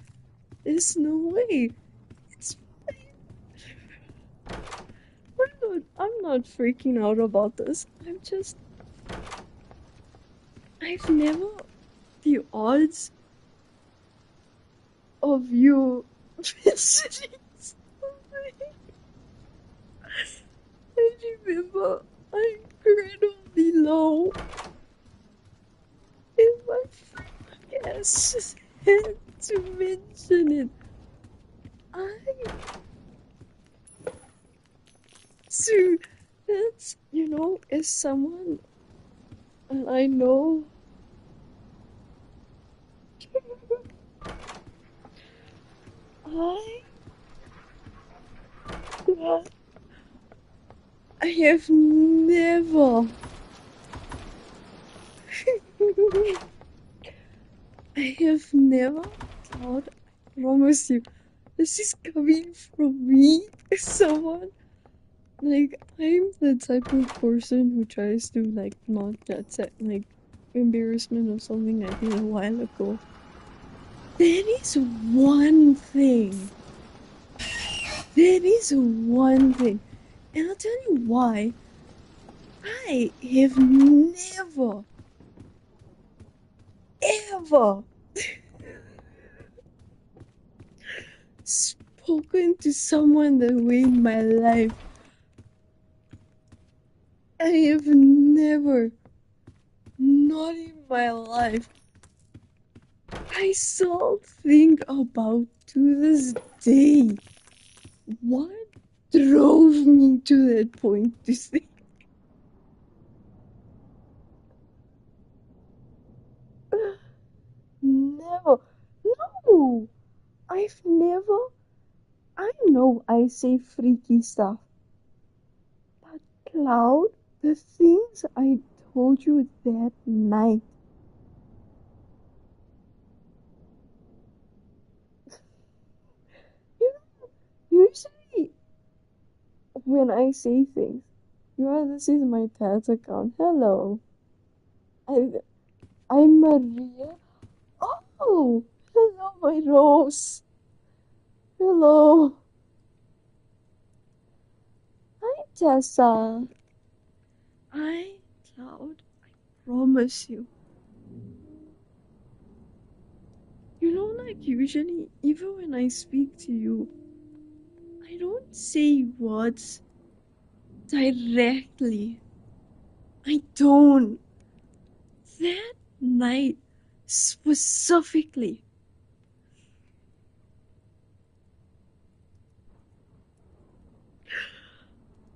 There's no way. It's fine. I'm not freaking out about this. I've never, the odds of you visiting something. I remember I'm incredibly low. And my friend just had to mention it. I so that's as someone and I know I I have never I have never thought, I promise you, this is coming from me, someone. Like, I'm the type of person who tries to, like, not get set, like, embarrassment of something I did a while ago. That is one thing. That is one thing. And I'll tell you why. I have never, ever spoken to someone that way in my life. I have never, not in my life. I still think about to this day what drove me to that point to think. Never. No! I've never. I know I say freaky stuff, but Cloud, the things I told you that night. You know, usually when I say things, this is my dad's account. Hello. I, I'm Maria. Oh, hello, my rose. Hello. Hi, Tessa. Cloud, I promise you. Like usually, even when I speak to you, I don't say words directly. I don't. That night, specifically,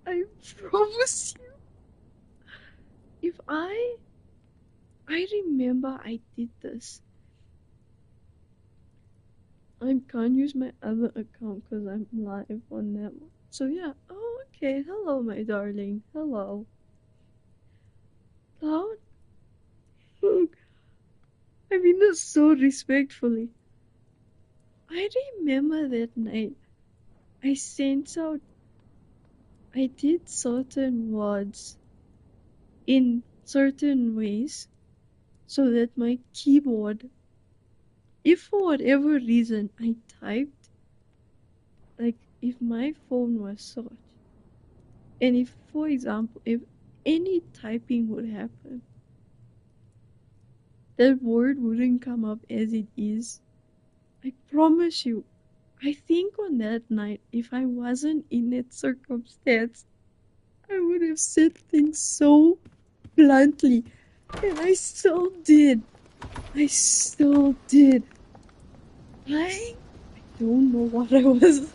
I promise you, if I remember I did this. I can't use my other account because I'm live on that one. So yeah. Oh, okay. Hello, my darling. Hello. Cloud? I mean this so respectfully. I remember that night. I sent out. I did certain words in certain ways. so that my keyboard, if for whatever reason I typed, like if my phone was search, and if, for example, if any typing would happen, that word wouldn't come up as it is. I promise you, I think on that night, if I wasn't in that circumstance, I would have said things so bluntly. And I still did. I still did. I don't know what I was.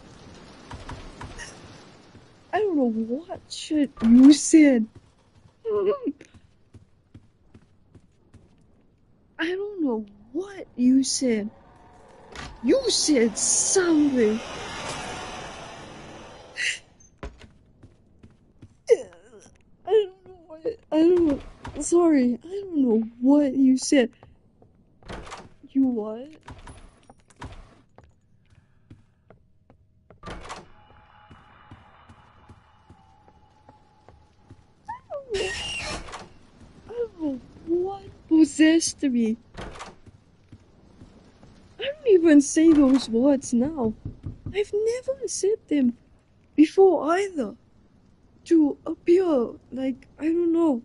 I don't know what shit you said. I don't know what you said. You said something. I don't know what. I don't know. Sorry. I don't know what you said. You what? I don't know what possessed me. I don't even say those words now. I've never said them before either. To appear like, I don't know.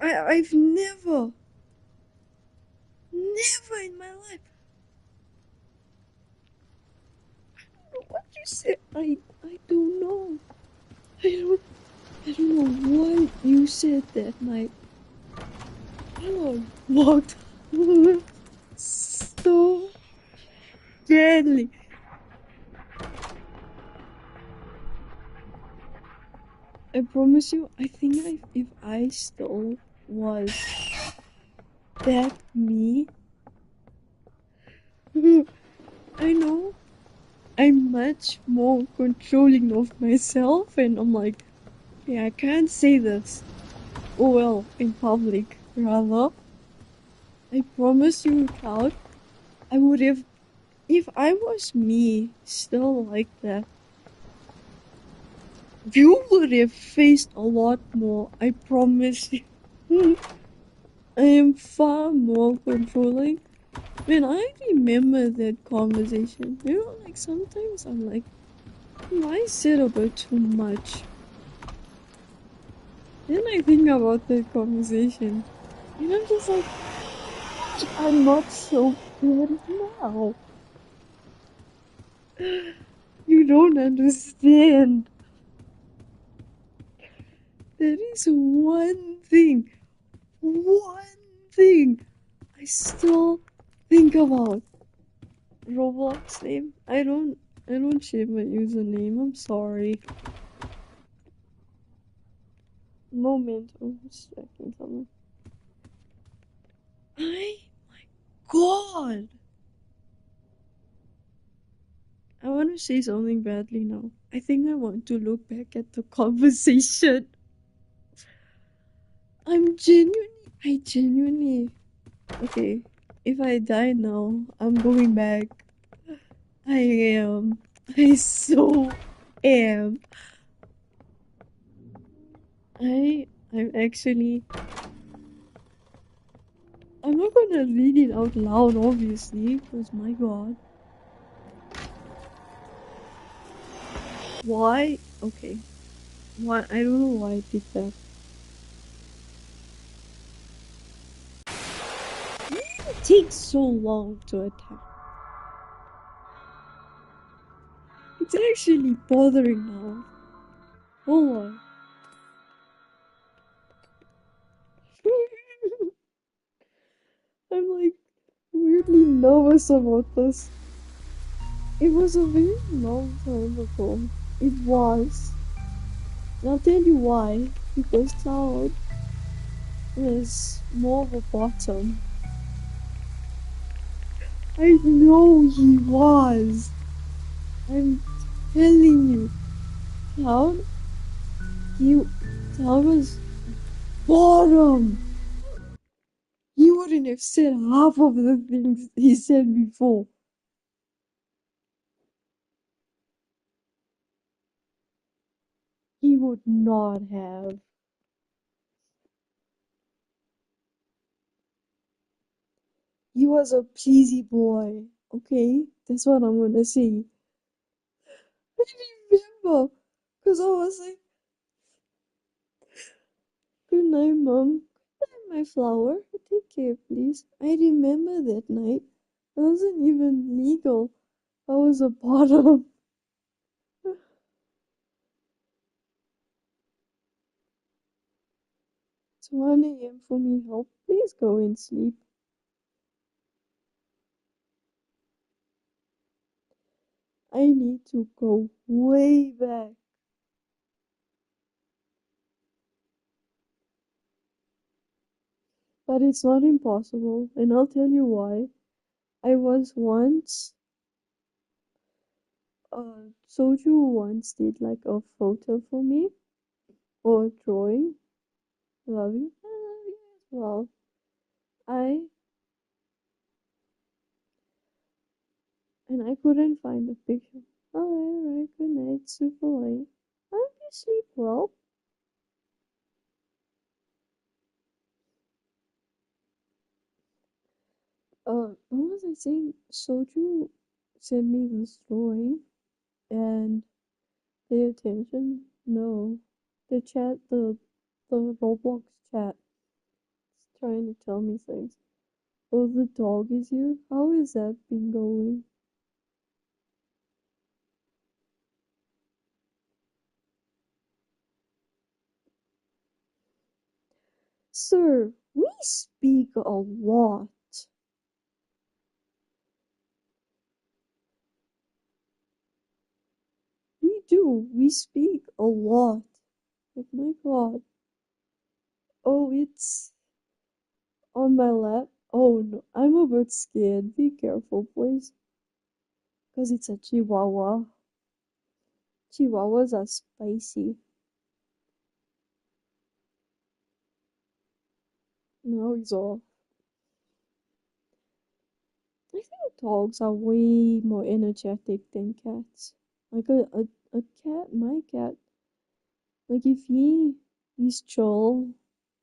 I've never in my life. I don't know what you said. I don't know. I don't know what you said that night. I walked so badly. I promise you, I think if I still was that me, I know I'm much more controlling of myself, and I'm like, yeah, I can't say this. Oh well, in public, rather. I promise you, Cloud, I would have, if I was me, still like that, you would have faced a lot more, I promise you. I am far more controlling. When I remember that conversation, like sometimes I'm like, I said a bit too much. Then I think about that conversation, and I'm just like, I'm not so bad now. You don't understand. There is one thing I still think about. Roblox name. I don't share my username. I'm sorry. Moment. Oh, distracting someone. My God. I want to say something badly now. I think I want to look back at the conversation. I genuinely. Okay, if I die now, I'm going back. I am. I so am. I'm actually. I'm not gonna read it out loud, obviously, because my god. Why? Okay. Why? I don't know why I did that. It takes so long to attack. It's actually bothering now. Hold on. I'm like weirdly nervous about this. It was a very long time ago. It was. And I'll tell you why. Because Cloud was more of a bottom. I know he was. I'm telling you. Cloud, he, Cloud was bottom. He wouldn't have said half of the things he said before. He would not have. He was a pleasy boy. Okay, that's what I'm gonna say. I remember, cause I was like, "Good night, mom. Good night, my flower. Take care, please." I remember that night. It wasn't even legal. I was a bottom. It's 1 a.m. for me. Help, please go and sleep. I need to go way back. But it's not impossible, and I'll tell you why. I was once, Soju once did like a photo for me or a drawing. Love you. I love you as well. I and I couldn't find the picture. Alright, good night, super late. I hope you sleep well. What was I saying? Soju sent me this drawing and pay attention. No, the chat, the Roblox chat is trying to tell me things. Oh, the dog is here. How has that been going? Sir, we speak a lot. We do. We speak a lot. Like, my God. Oh, it's on my lap. Oh no, I'm a bit scared. Be careful, please. Because it's a Chihuahua. Chihuahuas are spicy. Now he's off. I think dogs are way more energetic than cats. Like a cat, my cat, like if he's chill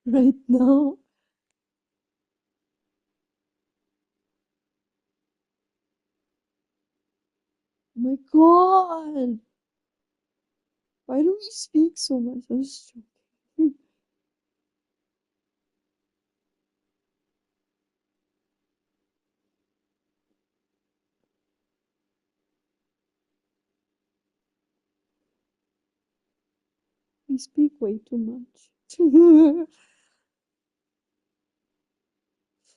right now. My God, why do we speak so much? I'm just joking. We speak way too much.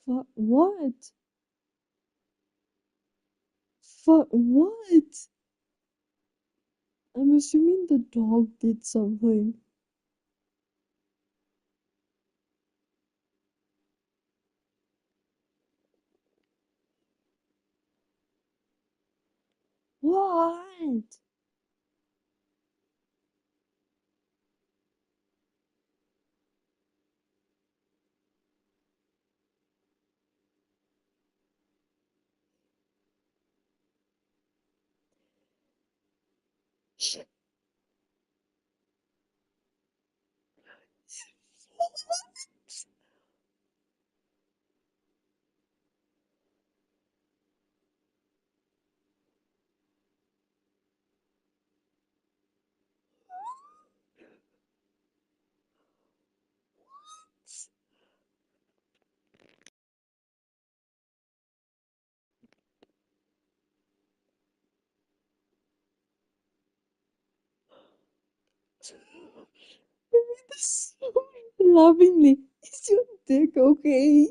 Fuck what? Fuck what? I'm assuming the dog did something. What? I mean this so lovingly. Is your dick okay?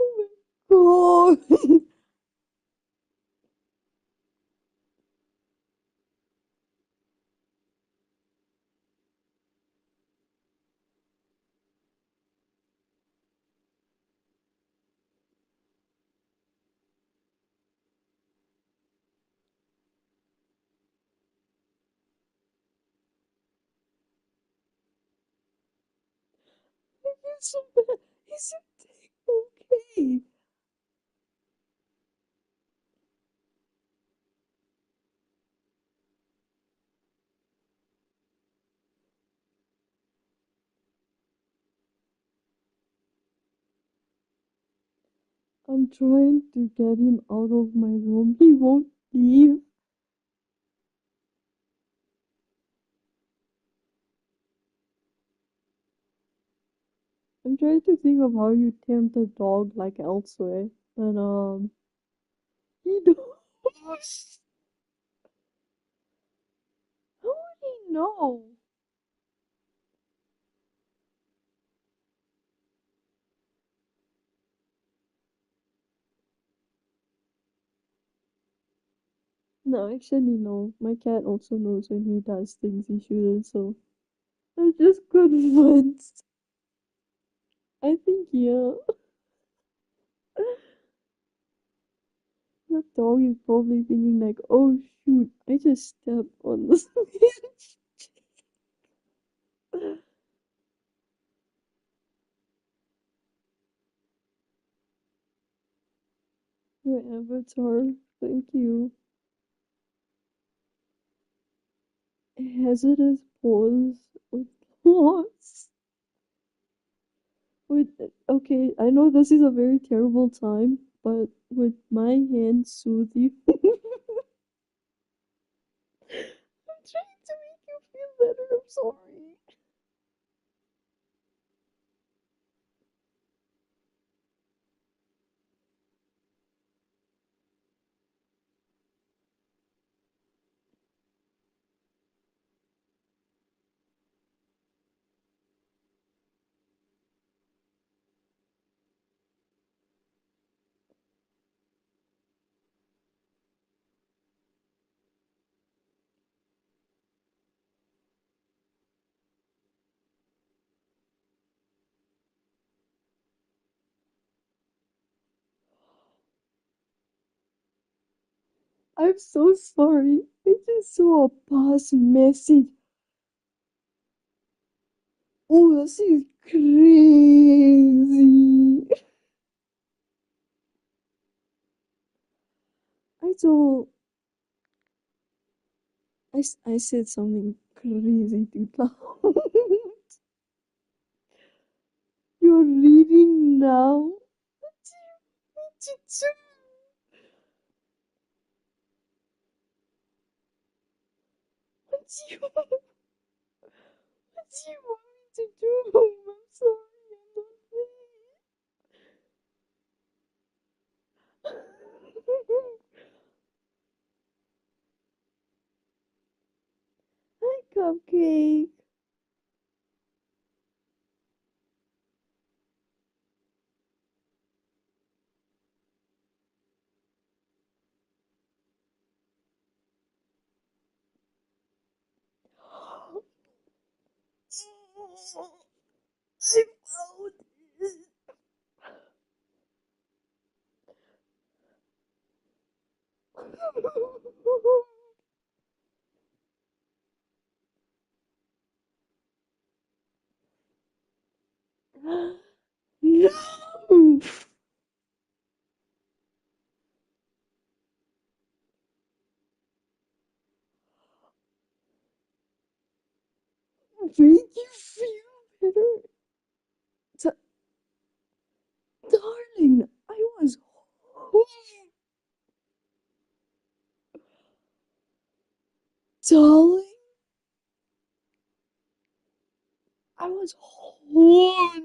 Oh my God. I feel so bad. Is your dick okay? I'm trying to get him out of my room. He won't leave. I'm trying to think of how you tempt a dog like elsewhere. And he knows. How would he know? No, actually no. My cat also knows when he does things he shouldn't, so I'm just convinced. I think yeah. That dog is probably thinking like, oh shoot, I just stepped on this. Your avatar, thank you. Hazardous pause with pause. With okay, I know this is a very terrible time, but with my hand soothe you. I'm trying to make you feel better. I'm sorry. I'm so sorry. I just saw a past message. Oh, this is crazy. I told I said something crazy too loud. You're reading now? What do you want me to do? What do you want? What do you want me to do? I'm sorry, I'm not Hi, Cupcake. I found it. No! Make you feel better? D- darling, I was home. Darling, I was horny.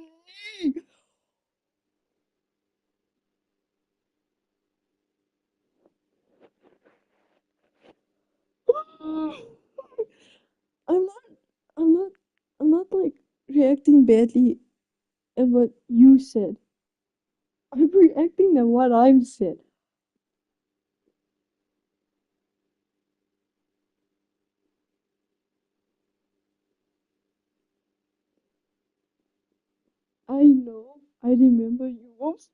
I'm not, I'm not, I'm not like reacting badly at what you said. I'm reacting at what I'm said. I know. I remember you. Whoops.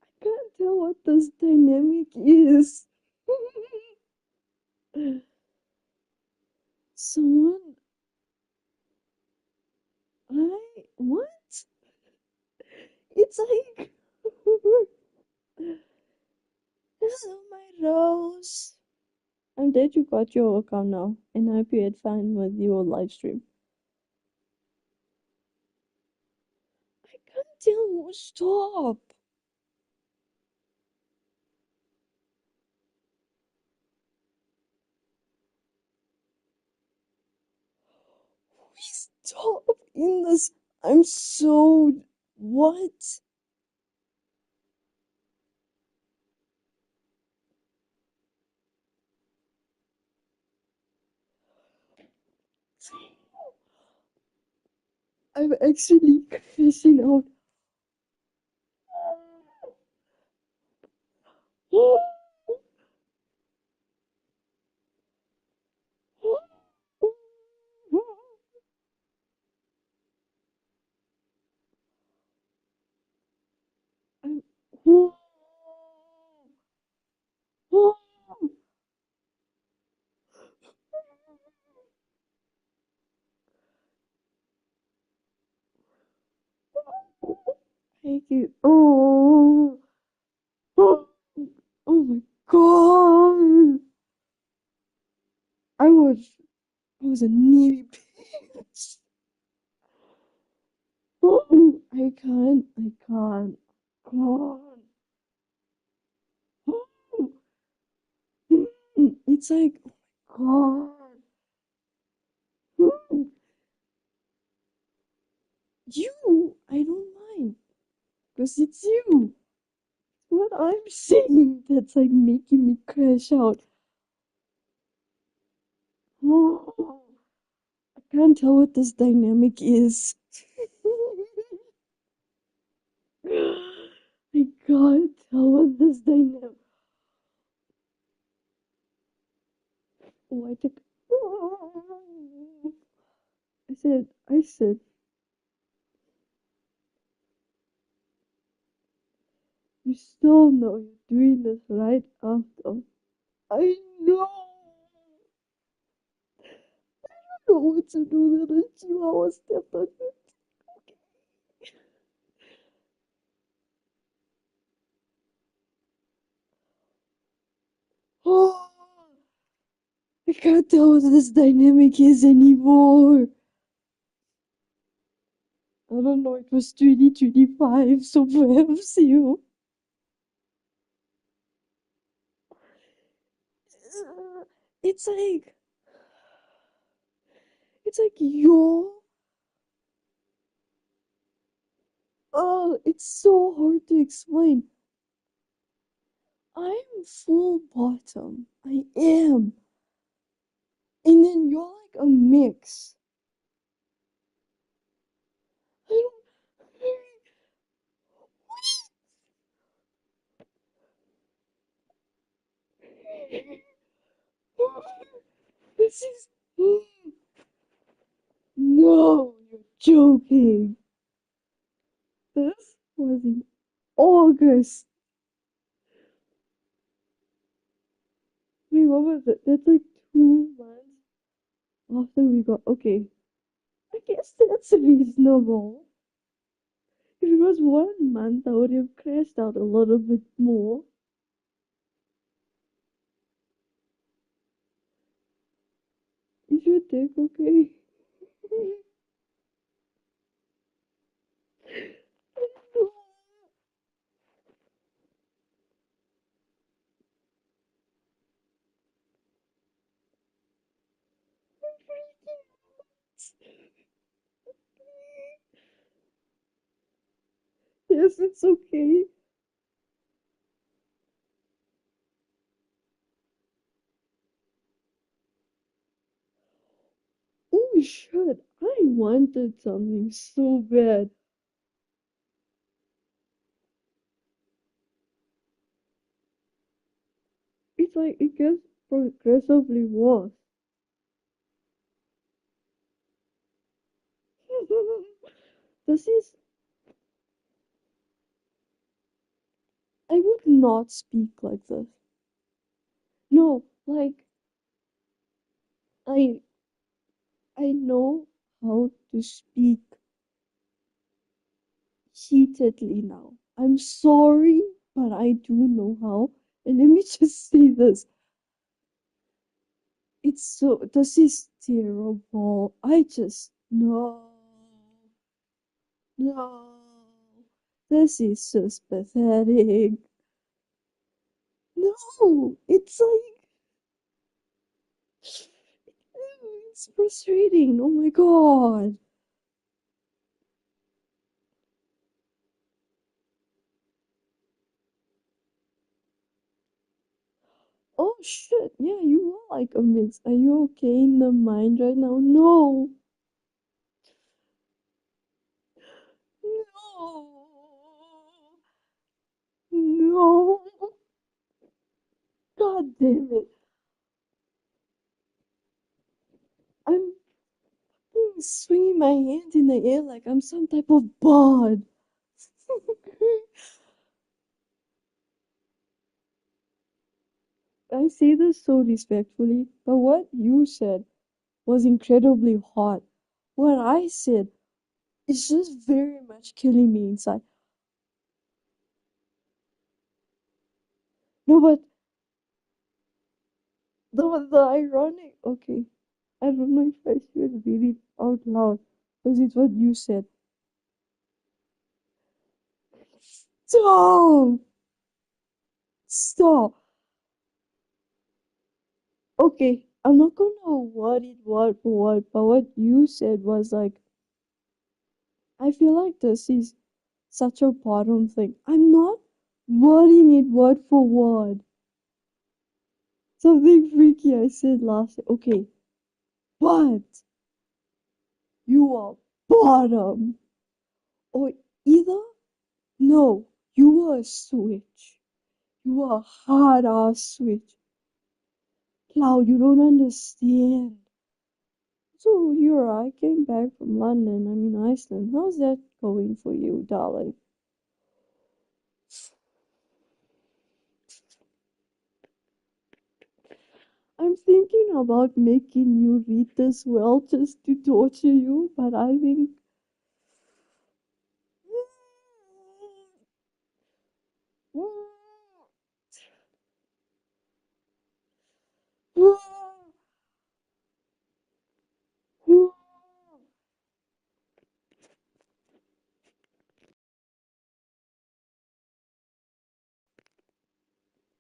I can't tell what this dynamic is. Someone, what? It's like, hello, my rose. I'm that you got your account now, and I hope you had fun with your live stream. I can't tell you, stop. Please stop in this. I'm so. What? I'm actually crashing out. I'm. Thank you. Oh. Oh my god. I was I was a needy bitch. I can't. I can't. God. It's like, oh my god. You, I don't mind. Because it's you. What I'm saying that's like making me crash out. Oh, I can't tell what this dynamic is. I can't tell what this dynamic. Oh, I took. I said, you still know you're doing this right after. I know. I don't know what to do with the 2 hours step on it. Oh, I can't tell what this dynamic is anymore. I don't know, it was 2025, so perhaps you. It's like, it's like you're. Oh, it's so hard to explain. I'm full bottom. I am. And then you're like a mix. I don't. This is. No, you're joking. This was in August. Wait, what was it? That's like 2 months after we got. Okay, I guess that's reasonable. If it was 1 month, I would have crashed out a little bit more. Is your dick okay? No. Yes, it's okay. Oh shit, I wanted something so bad. It's like it gets progressively worse. This is. I would not speak like this. No, like I I know how to speak heatedly now. I'm sorry, but I do know how. And let me just say this. this is terrible. I just, no, no. This is just pathetic. No, it's like, it's frustrating. Oh my God. Oh shit, yeah, you are like a mix. Are you okay in the mind right now? No, no, no. God damn it. I'm swinging my hand in the air like I'm some type of bird. I say this so respectfully, but what you said was incredibly hot. What I said is just very much killing me inside. No, but the ironic, okay, I don't know if I should read it out loud because it's what you said. Stop! Stop! Okay, I'm not gonna word it word for word, but what you said was like, I feel like this is such a bottom thing. I'm not wording it word for word. Something freaky I said last. Okay, but you are bottom. Or either, no, you are a switch. You are a hard ass switch. Cloud, you don't understand. So you're I came back from London, I mean Iceland. How's that going for you, darling? I'm thinking about making you read this well just to torture you, but I think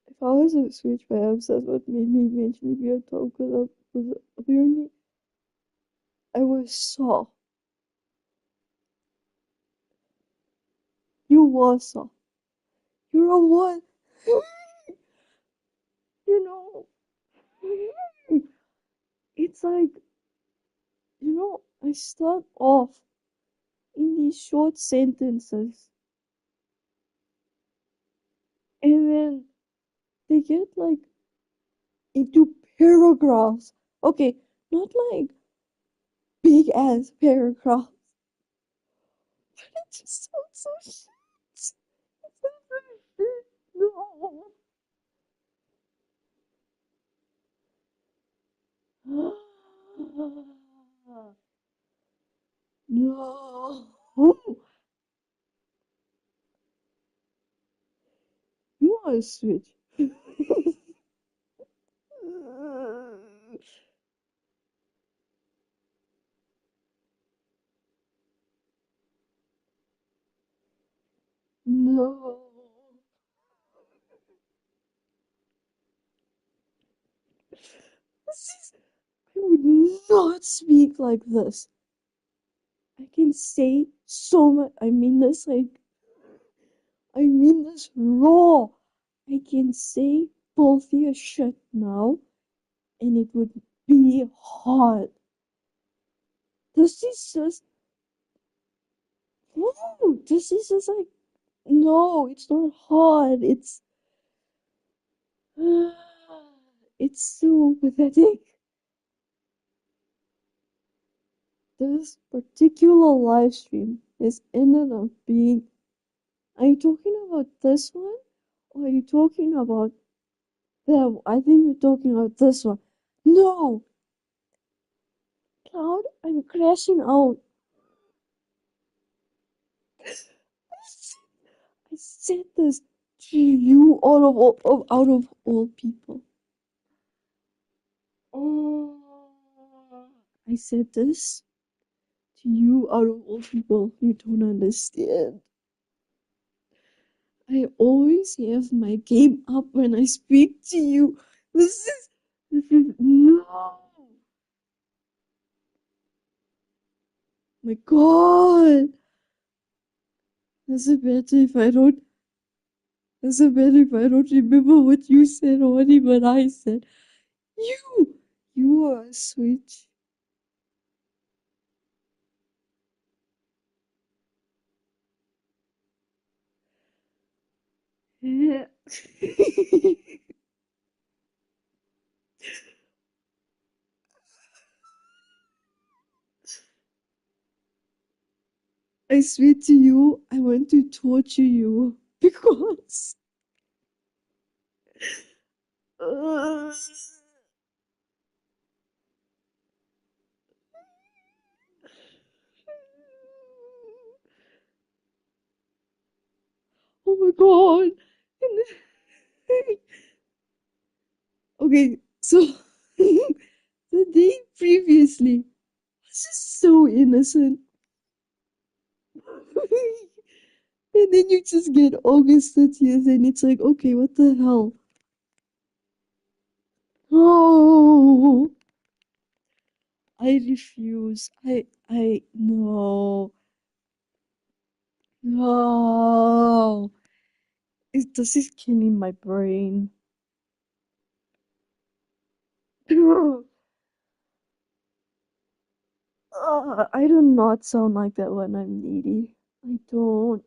if I was a switch, perhaps that's what made me eventually be a top because apparently I was soft. You were soft. You're a what? You know, it's like, I start off in these short sentences and then they get like into paragraphs. Okay, not like big ass paragraphs, but it just sounds so shit. It sounds so shit. No. No. You are a switch. No. I would not speak like this. I can say so much. I mean this raw. I can say filthier shit now, and it would be hard. This is just, woo, this is just like, no, it's not hard. It's so pathetic. This particular live stream is ended up being. Are you talking about this one? Or are you talking about that? I think you're talking about this one. No! Cloud, I'm crashing out. I said this to you out of all people. Oh, I said this to you out of all people. You don't understand. I always have my game up when I speak to you. This is no. My God. Does it matter if I don't? Does it matter if I don't remember what you said or what I said? You, you are a switch. Yeah. I swear to you, I want to torture you because. Uh, oh my God. Okay, so the day previously was just so innocent. And then you just get August 30th and it's like, okay, what the hell? Oh, I refuse. No, no. This is killing my brain. I do not sound like that when I'm needy. I don't.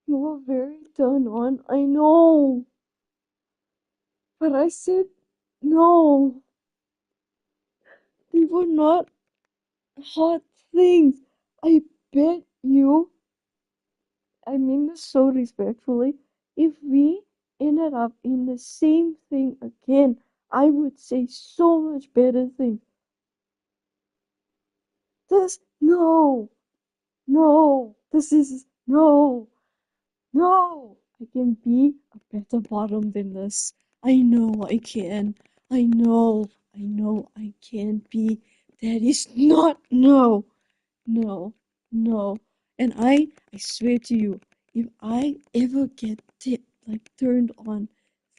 You were very turned on. I know. But I said no. They were not hot things. I bet you, I mean this so respectfully, if we ended up in the same thing again, I would say so much better things. No, no, this is, no, no. I can be a better bottom than this. I know I can. I know I can be. That is not, no. No, no. And I swear to you, if I ever get turned on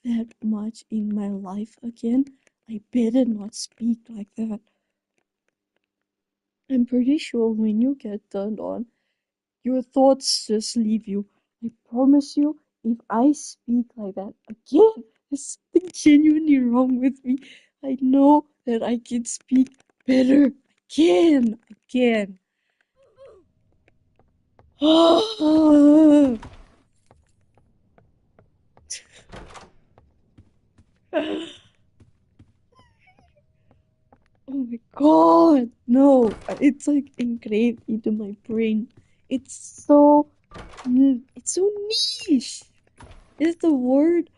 that much in my life again, I better not speak like that. I'm pretty sure when you get turned on, your thoughts just leave you. I promise you, if I speak like that again, there's something genuinely wrong with me. I know that I can speak better. I can. I can. Oh my God, no, it's like engraved into my brain. It's so, it's so niche. Is the word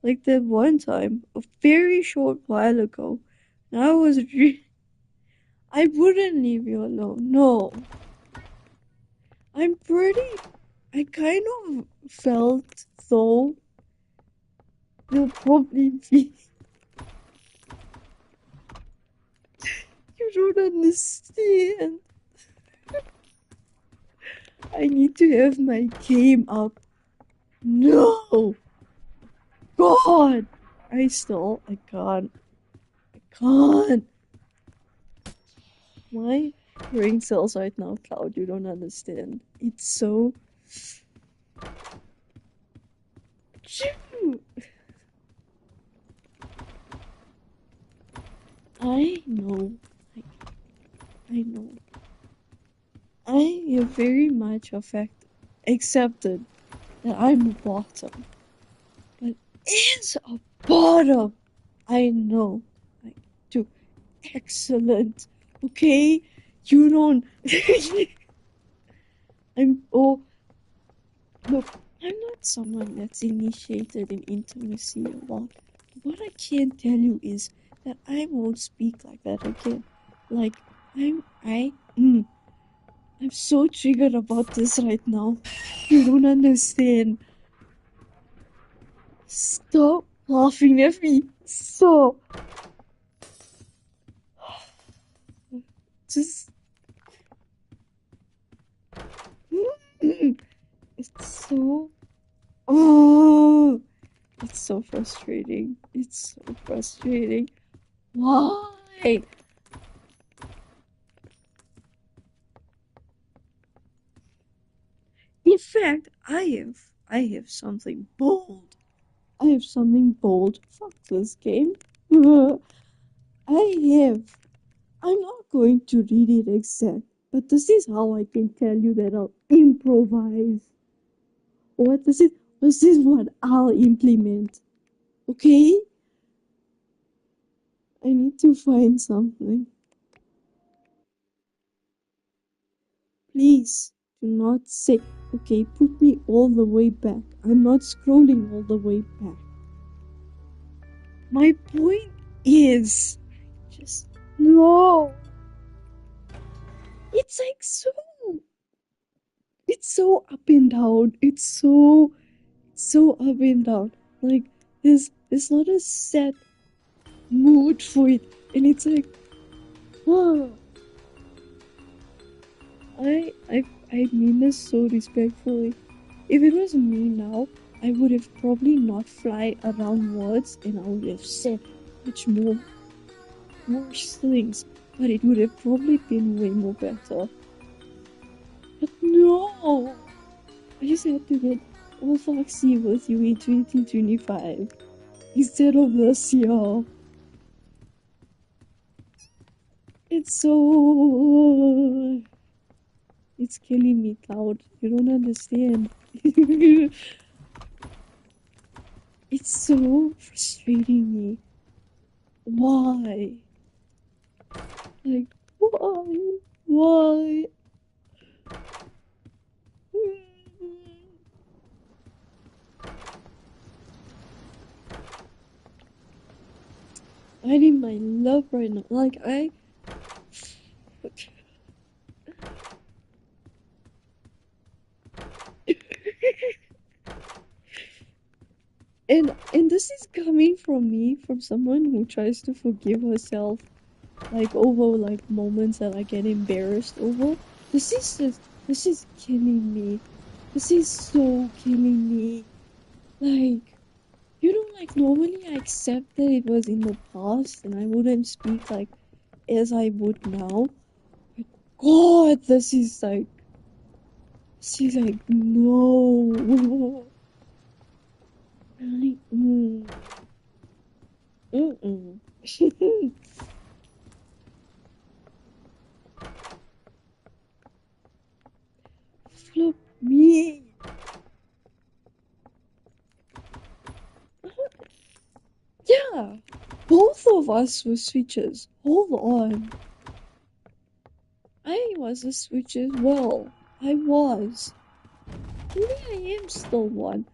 like that one time, a very short while ago, and I wouldn't leave you alone. No, I'm pretty. I kind of felt though you'll probably be. You don't understand. I need to have my game up. No! God! I can't. I can't. My brain cells right now, Cloud, you don't understand. It's so. I know. I, I know. I have very much accepted that I'm a bottom. But as a bottom, I know I do excellent. Okay? You don't. Oh, look, I'm not someone that's initiated in intimacy a lot. What I can tell you is that I won't speak like that again. Like, I'm so triggered about this right now. You don't understand. Stop laughing at me. Stop. just it's so oh it's so frustrating. It's so frustrating. Why? In fact, I have something bold. I have something bold. Fuck this game. I have. I'm not going to read it exact, but this is how I can tell you that I'll improvise. What this is? This is what I'll implement. Okay? I need to find something. Please do not say, okay, put me all the way back. I'm not scrolling all the way back. My point is, just no. It's like it's so up and down. It's so up and down. Like there's not a set mood for it, and it's like, oh, I mean this so respectfully. If it was me now, I would have probably not fly around words, and I would have said much more worse things, but it would have probably been way more better. But no, I just had to get all foxy with you in 2025 instead of this year. It's so. It's killing me, Cloud. You don't understand. It's so frustrating me. Why? Like, why? Why? I need my love right now. Like, and this is coming from me, from someone who tries to forgive herself, like over like moments that I get embarrassed over. This is killing me. This is so killing me. Like, you know, like normally I accept that it was in the past and I wouldn't speak like as I would now. But God, this is like no. Like, mm-mm. Flip me. Yeah, both of us were switches. Hold on. I was a switch as well. I was. Maybe I am still one.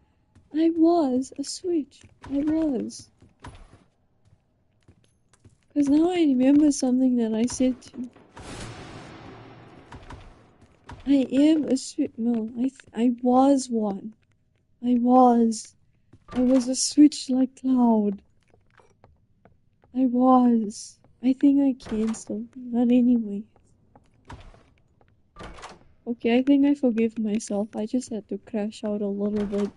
I was a switch. I was. Because now I remember something that I said to you. I am a switch. No, I was one. I was. I was a switch like Cloud. I was. I think I can still be. But anyway. Okay, I think I forgive myself. I just had to crash out a little bit.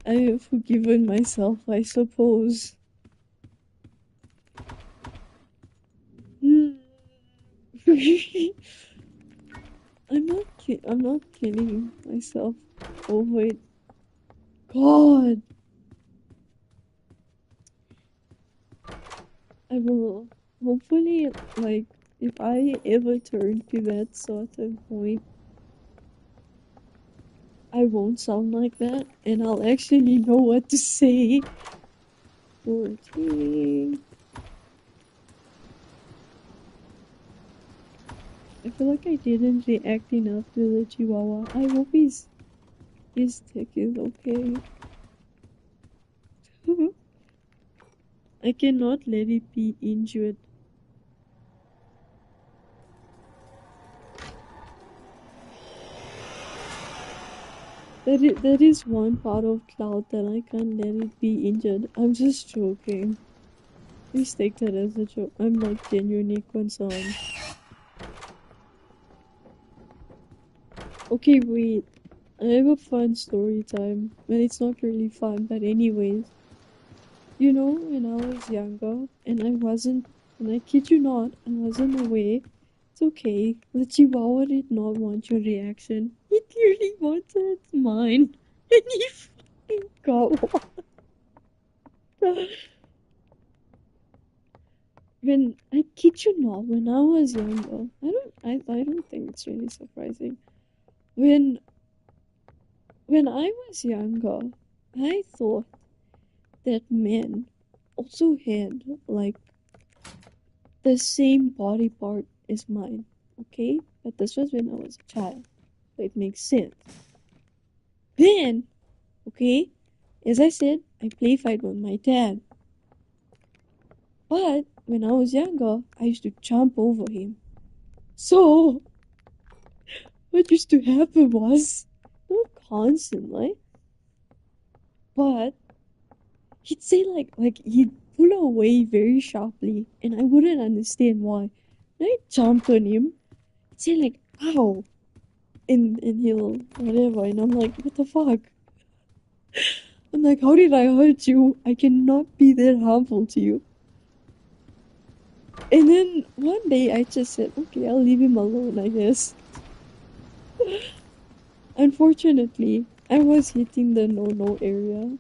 I have forgiven myself, I suppose. I'm not killing myself over it. God, I will hopefully, like, if I ever turn to that sort of point, I won't sound like that, and I'll actually know what to say. 14. I feel like I didn't react enough to the Chihuahua. I hope his tick is okay. I cannot let it be injured. That is one part of Cloud that I can't let it be injured. I'm just joking. Please take that as a joke. I'm like genuinely concerned. Okay, wait. I have a fun story time. Well, it's not really fun, but anyways. You know, when I was younger and I kid you not, I wasn't aware. It's okay. The Chihuahua did not want your reaction. He clearly wanted mine. And he fucking got one. When I kid you not, when I was younger, I don't think it's really surprising. When when I was younger, I thought that men also had like the same body part as mine. Okay? But this was when I was a child. So it makes sense. Then, okay, as I said, I play fight with my dad. But when I was younger, I used to jump over him. So what used to happen was, not constantly, but he'd say like he'd pull away very sharply, and I wouldn't understand why. Then I'd jump on him, he'd say like, ow, and he'll whatever, and I'm like, what the fuck? I'm like, how did I hurt you? I cannot be that harmful to you. And then one day I just said, okay, I'll leave him alone, I guess. Unfortunately, I was hitting the no-no area.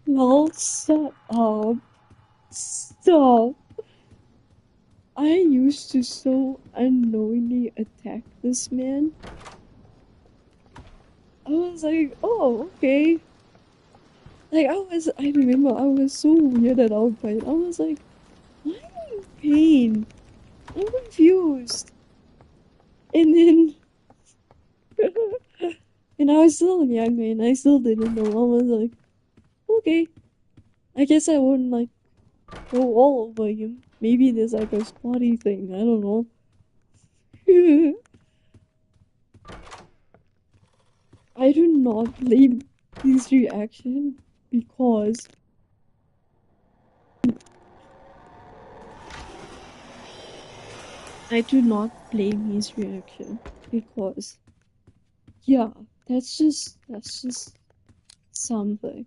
Lol, shut up. Stop. I used to so unknowingly attack this man. I was like, oh, okay. Like, I remember I was so weirded out by it. I was like, why are you in pain? I'm confused. And then, and I was still young and I still didn't know. I was like, okay, I guess I wouldn't like go all over him. Maybe there's like a spotty thing. I don't know. I do not blame his reaction because I do not blame his reaction because yeah, that's just something.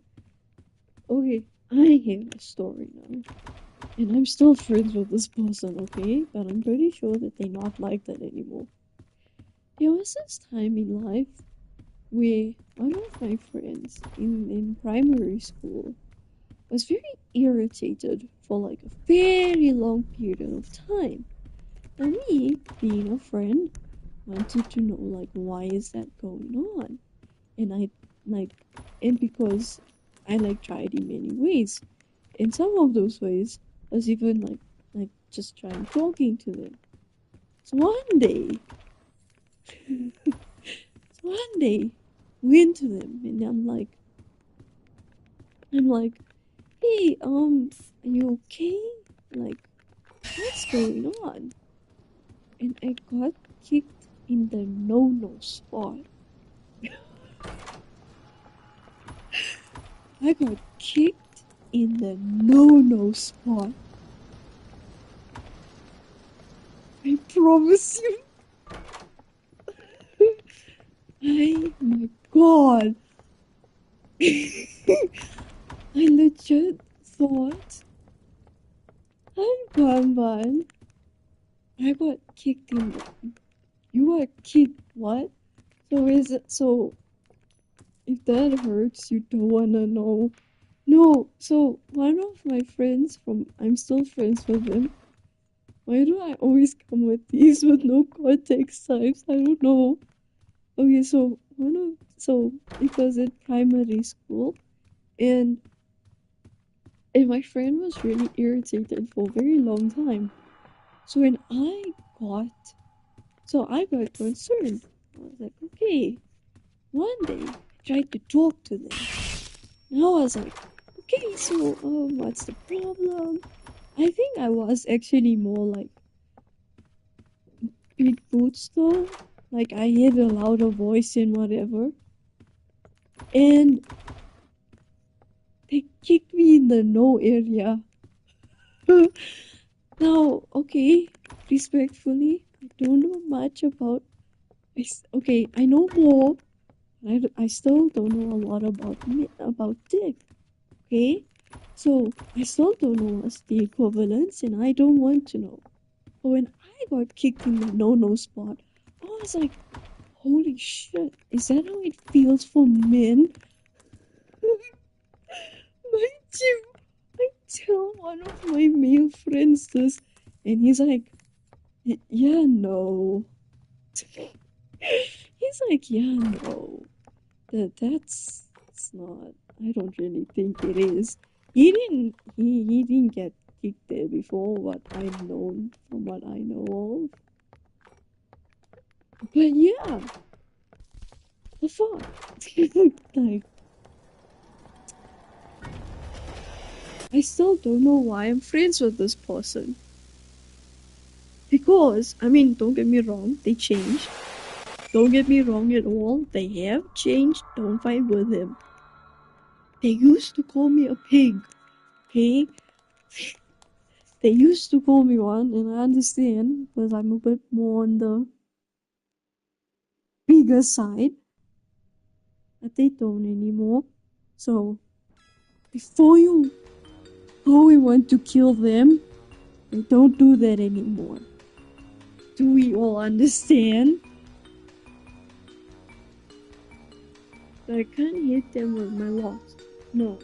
Okay, I have a story now. And I'm still friends with this person, okay? But I'm pretty sure that they're not like that anymore. There was this time in life where one of my friends in primary school was very irritated for like a very long period of time. And me, being a friend, wanted to know like why is that going on? And I like and because I like tried in many ways. In some of those ways was even like just trying talking to them. So one day went to them and I'm like, hey, are you okay? Like, what's going on? And I got kicked in the no-no spot. I got kicked in the no-no spot. I promise you. My god. I legit thought I'm Kanban. I got kicked in the. You got kicked, what? So is it so if that hurts, you don't wanna know. No, so one of my friends from I'm still friends with him. Why do I always come with these with no context types? I don't know. Okay, so it was at primary school and my friend was really irritated for a very long time. So when I got concerned. I was like, okay. One day I tried to talk to them. And I was like, okay, so what's the problem? I think I was actually more like big boots though. Like I had a louder voice and whatever. And they kicked me in the no area. Now, okay, respectfully, I don't know much about. Okay, I know more. I still don't know a lot about me about Dick. Okay, so I still don't know what's the equivalence, and I don't want to know. But when I got kicked in the no-no spot, I was like, holy shit, is that how it feels for men? Mind you, I tell one of my male friends this, and he's like, yeah, no. He's like, yeah, no. That's it's not. I don't really think it is. He didn't get kicked there before. What I've known from what I know of. But yeah, the fuck. Like, I still don't know why I'm friends with this person. Because, I mean, don't get me wrong, they changed. Don't get me wrong at all, they have changed. Don't fight with him. They used to call me a pig, okay? They used to call me one, and I understand because I'm a bit more on the bigger side, but they don't anymore. So, before you go and want to kill them, they don't do that anymore. Do we all understand? I can't hit them with my loss. No.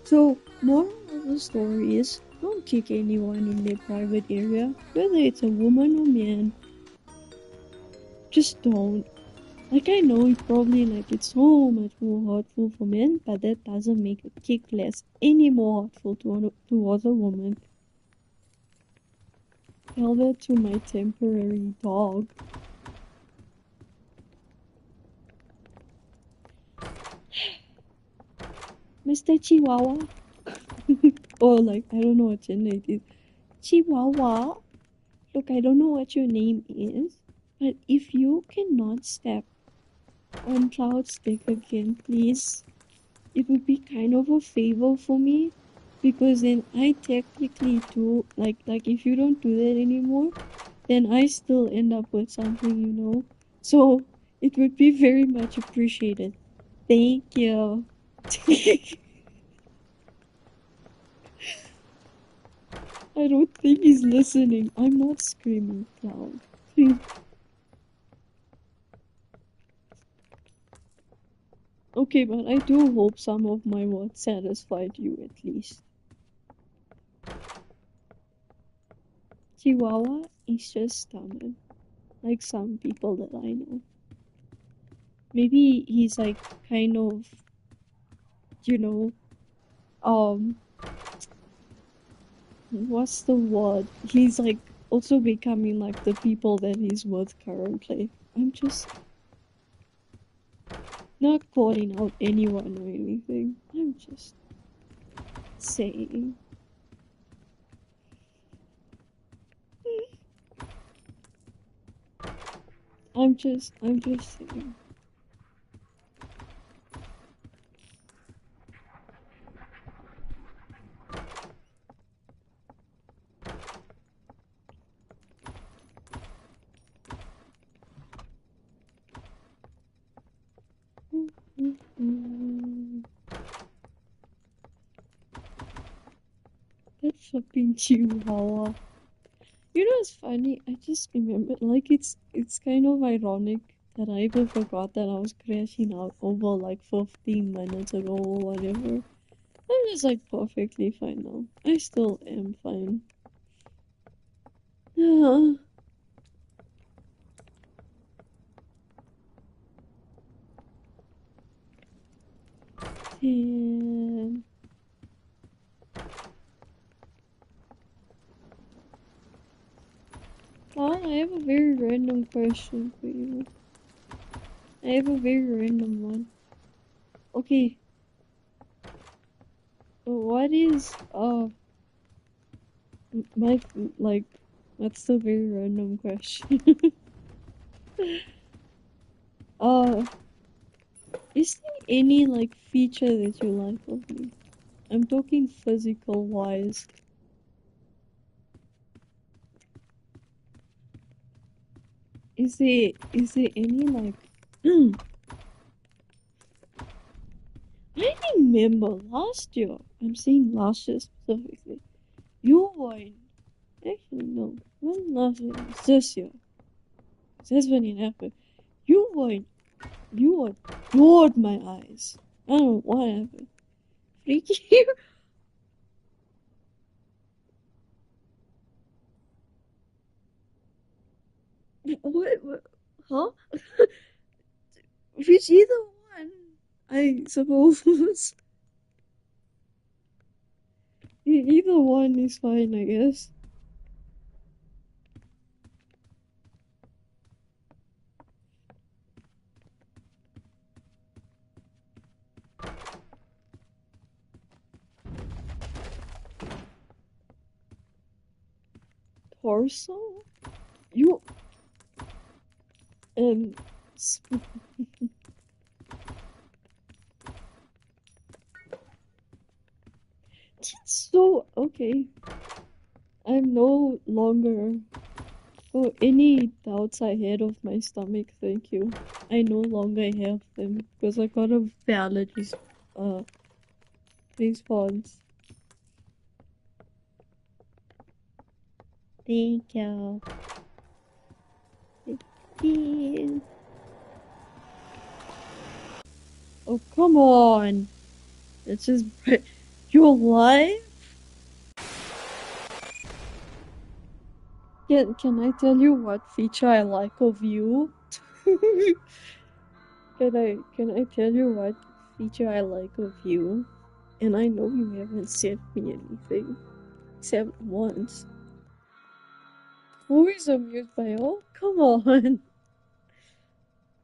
So, moral of the story is don't kick anyone in their private area, whether it's a woman or man. Just don't. Like, I know it probably like it's so much more hurtful for men, but that doesn't make a kick less any more hurtful towards a woman. Tell that to my temporary dog. Mr. Chihuahua. Or like, I don't know what gender it is. Chihuahua. Look, I don't know what your name is, but if you cannot step on Cloud's dick again, please, it would be kind of a favor for me, because then I technically do, like if you don't do that anymore, then I still end up with something, you know? So, it would be very much appreciated. Thank you. I don't think he's listening. I'm not screaming, Cloud. Okay, but I do hope some of my words satisfied you at least. Chihuahua is just stubborn, like some people that I know. Maybe he's like kind of, you know, um, what's the word? He's like also becoming like the people that he's with currently. I'm just not calling out anyone or anything. I'm just saying. I'm just saying. That fucking chihuahua. You know, it's funny. I just remembered, like, it's kind of ironic that I even forgot that I was crashing out over like 15 minutes ago or whatever. I'm just like perfectly fine now. I still am fine. Yeah. Damn. Well, I have a very random question for you. I have a very random one. Okay, so what is my like? That's a very random question. uh, is there any like feature that you like of me? I'm talking physical wise. Is there any like I remember last year. I'm saying last year specifically. You were in actually no, not last year, it was this year. That's when it happened. You were in, you adored my eyes. I don't know what happened. Freaky. what? Huh? Which either one? I suppose. Either one is fine, I guess. Torso? You um. So okay. I'm no longer. Oh, any doubts I had of my stomach, thank you. I no longer have them because I got a valid uh response. Thank you. 15. Oh come on! It's just your life. Can I tell you what feature I like of you? Can I tell you what feature I like of you? And I know you haven't sent me anything except once. Always amused by oh come on.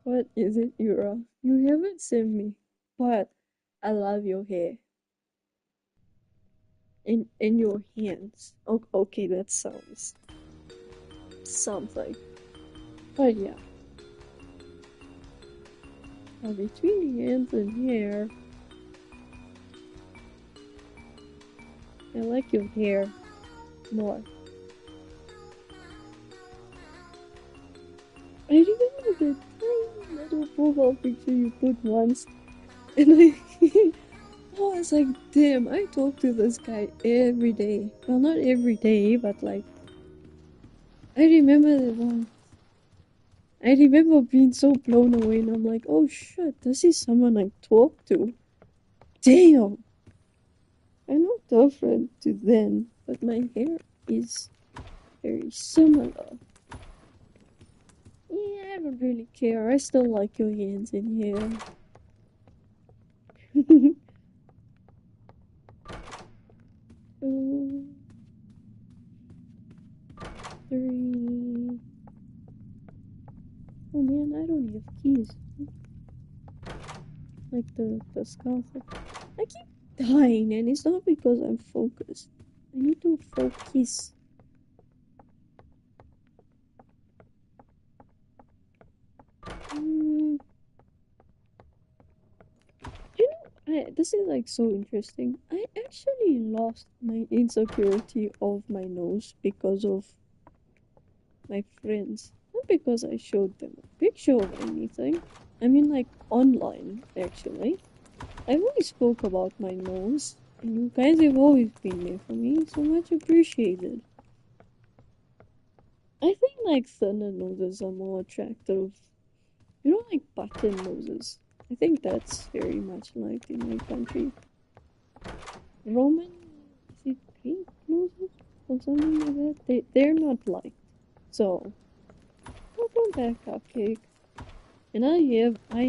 What is it, Yura? You haven't sent me. But I love your hair. In your hands. Okay, that sounds something. But yeah. Between the hands and hair. I like your hair more. I remember the tiny little profile picture you put once, and I was like, damn, I talk to this guy every day. Well, not every day, but like, I remember the one. I remember being so blown away, and I'm like, oh shit, this is someone I talk to. Damn! I'm not different to then, but my hair is very similar. Yeah, I don't really care. I still like your hands in here. 2, 3. Oh man, I don't have keys. Like the scarf. I keep dying, and it's not because I'm focused. I need to focus. Mm, you know, this is like so interesting. I actually lost my insecurity of my nose because of my friends. Not because I showed them a picture or anything. I mean, like online, actually. I've always spoke about my nose, and you guys have always been there for me. So much appreciated. I think like thinner noses are more attractive. You know, like button noses. I think that's very much liked in my country. Roman, is it Greek noses or something like that? They're not liked. So, welcome back, Cupcake. And I have a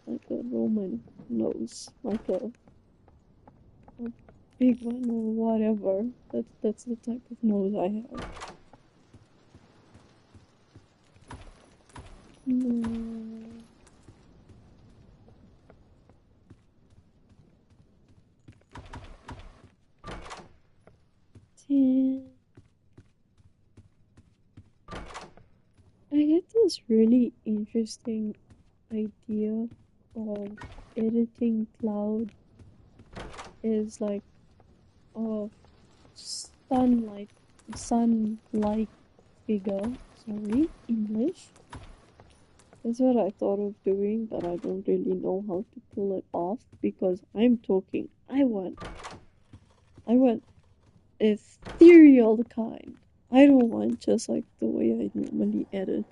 like a Roman nose, like a big one or whatever. That's the type of nose I have. Mm, 10. I had this really interesting idea of editing cloud is like a sunlight sunlight figure. Sorry, English? That's what I thought of doing, but I don't really know how to pull it off because I'm talking. I want ethereal kind. I don't want just like the way I normally edit.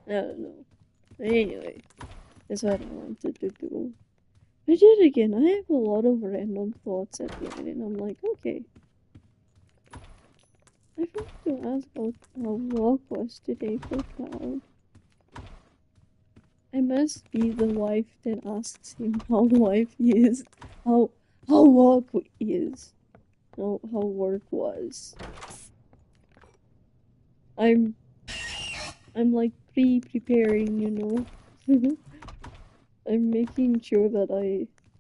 I don't know. Anyway, that's what I wanted to do. But yet again, I have a lot of random thoughts at night, and I'm like, okay. I forgot to ask how work was today for Cloud. I must be the wife that asks him how life is, how work is, how work was. I'm like preparing, you know. I'm making sure that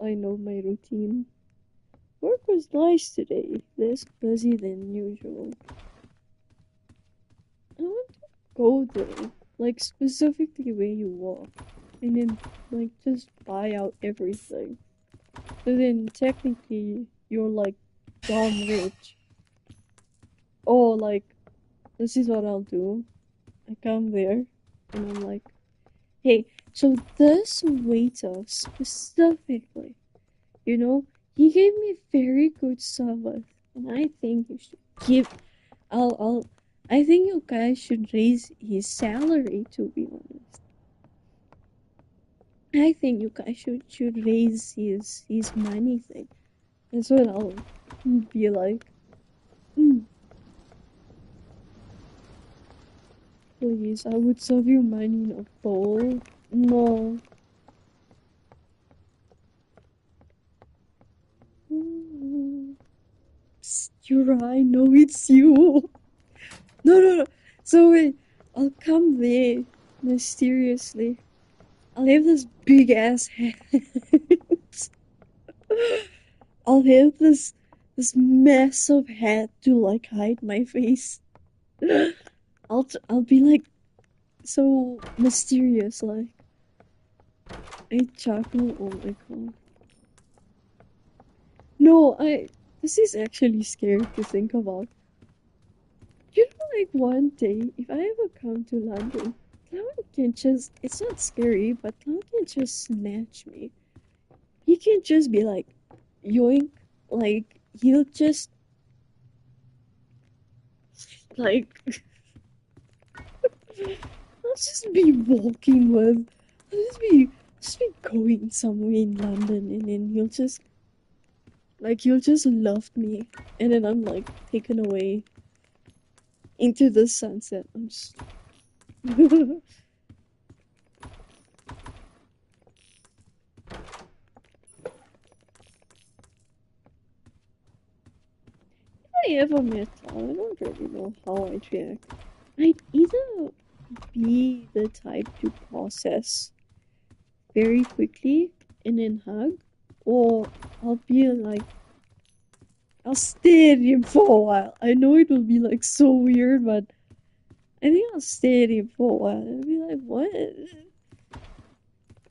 I know my routine. Work was nice today, less busy than usual. I want to go there, like specifically where you work, and then like just buy out everything. But then technically you're like dumb rich. Or like this is what I'll do. I come there and I'm like, hey, so this waiter specifically, you know, he gave me very good service, and I think you should give. I'll. I think you guys should raise his salary. To be honest, I think you guys should raise his money thing. That's what I'll be like. Mm, please, I would serve you money in a bowl. No. Psst, you're right. No, it's you. No, no, no. So wait, I'll come there mysteriously. I'll have this big ass hat. I'll have this massive hat to like hide my face. I'll be like so mysterious, like I chuckle. Oh my god. No, this is actually scary to think about. You know, like one day, if I ever come to London, Cloud can just, it's not scary, but Cloud can just snatch me. He can just be like, yoink, like, he'll just, like, I'll just be walking with, I'll just be going somewhere in London, and then he'll just love me, and then I'm like taken away into the sunset. I'm just. I ever met Cloud, I don't really know how I'd react. I'd either be the type to process very quickly and then hug, or I'll be like, I'll stare at him for a while. I know it will be like so weird, but I think I'll stare at him for a while and be like, what?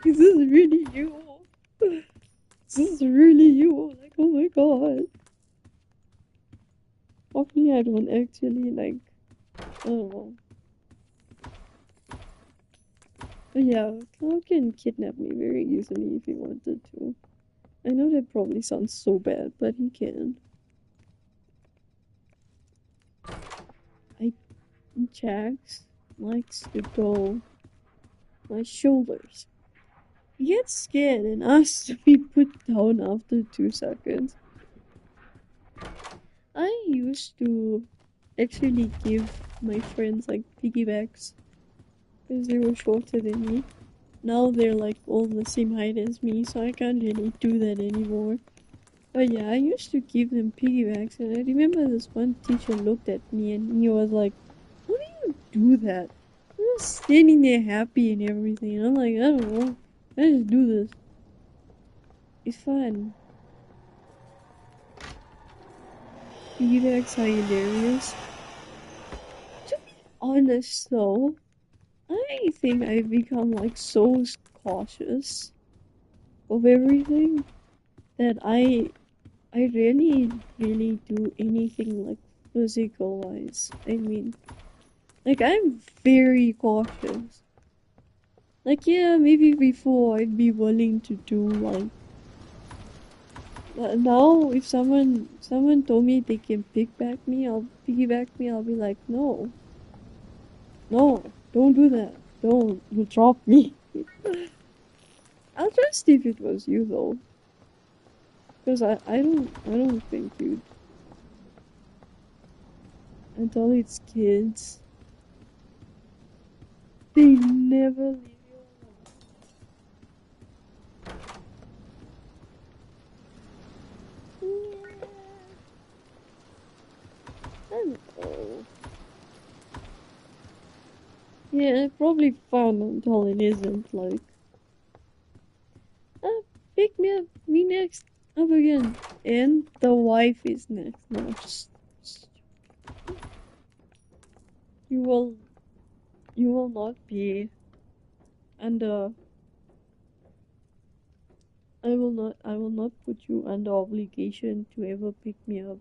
Is this really you? Is this really you? Like, oh my god. Hopefully I don't actually like, I don't know. But yeah, Cloud can kidnap me very easily if he wanted to. I know that probably sounds so bad, but he can. Jax likes to go my shoulders. He gets scared and asks to be put down after 2 seconds. I used to actually give my friends like piggybacks because they were shorter than me. Now they're like all the same height as me, so I can't really do that anymore. But yeah, I used to give them piggybacks, and I remember this one teacher looked at me and he was like, "How do you do that? I'm just standing there happy and everything." And I'm like, I don't know. I just do this. It's fun. Piggybacks are hilarious. To be honest though, I think I've become like so cautious of everything that I really do anything like physical wise. I mean, like I'm very cautious. Like yeah, maybe before I'd be willing to do like, but now if someone told me they can piggyback me, I'll be like, no, no, don't do that. Don't, you drop me. I'll trust if it was you though, because I don't think you'd until it's kids. They never leave you alone. Yeah, I know. Yeah, probably fun until it isn't. Like, uh, pick me next, up again, and the wife is next. No, you will, you will not be under. I will not put you under obligation to ever pick me up.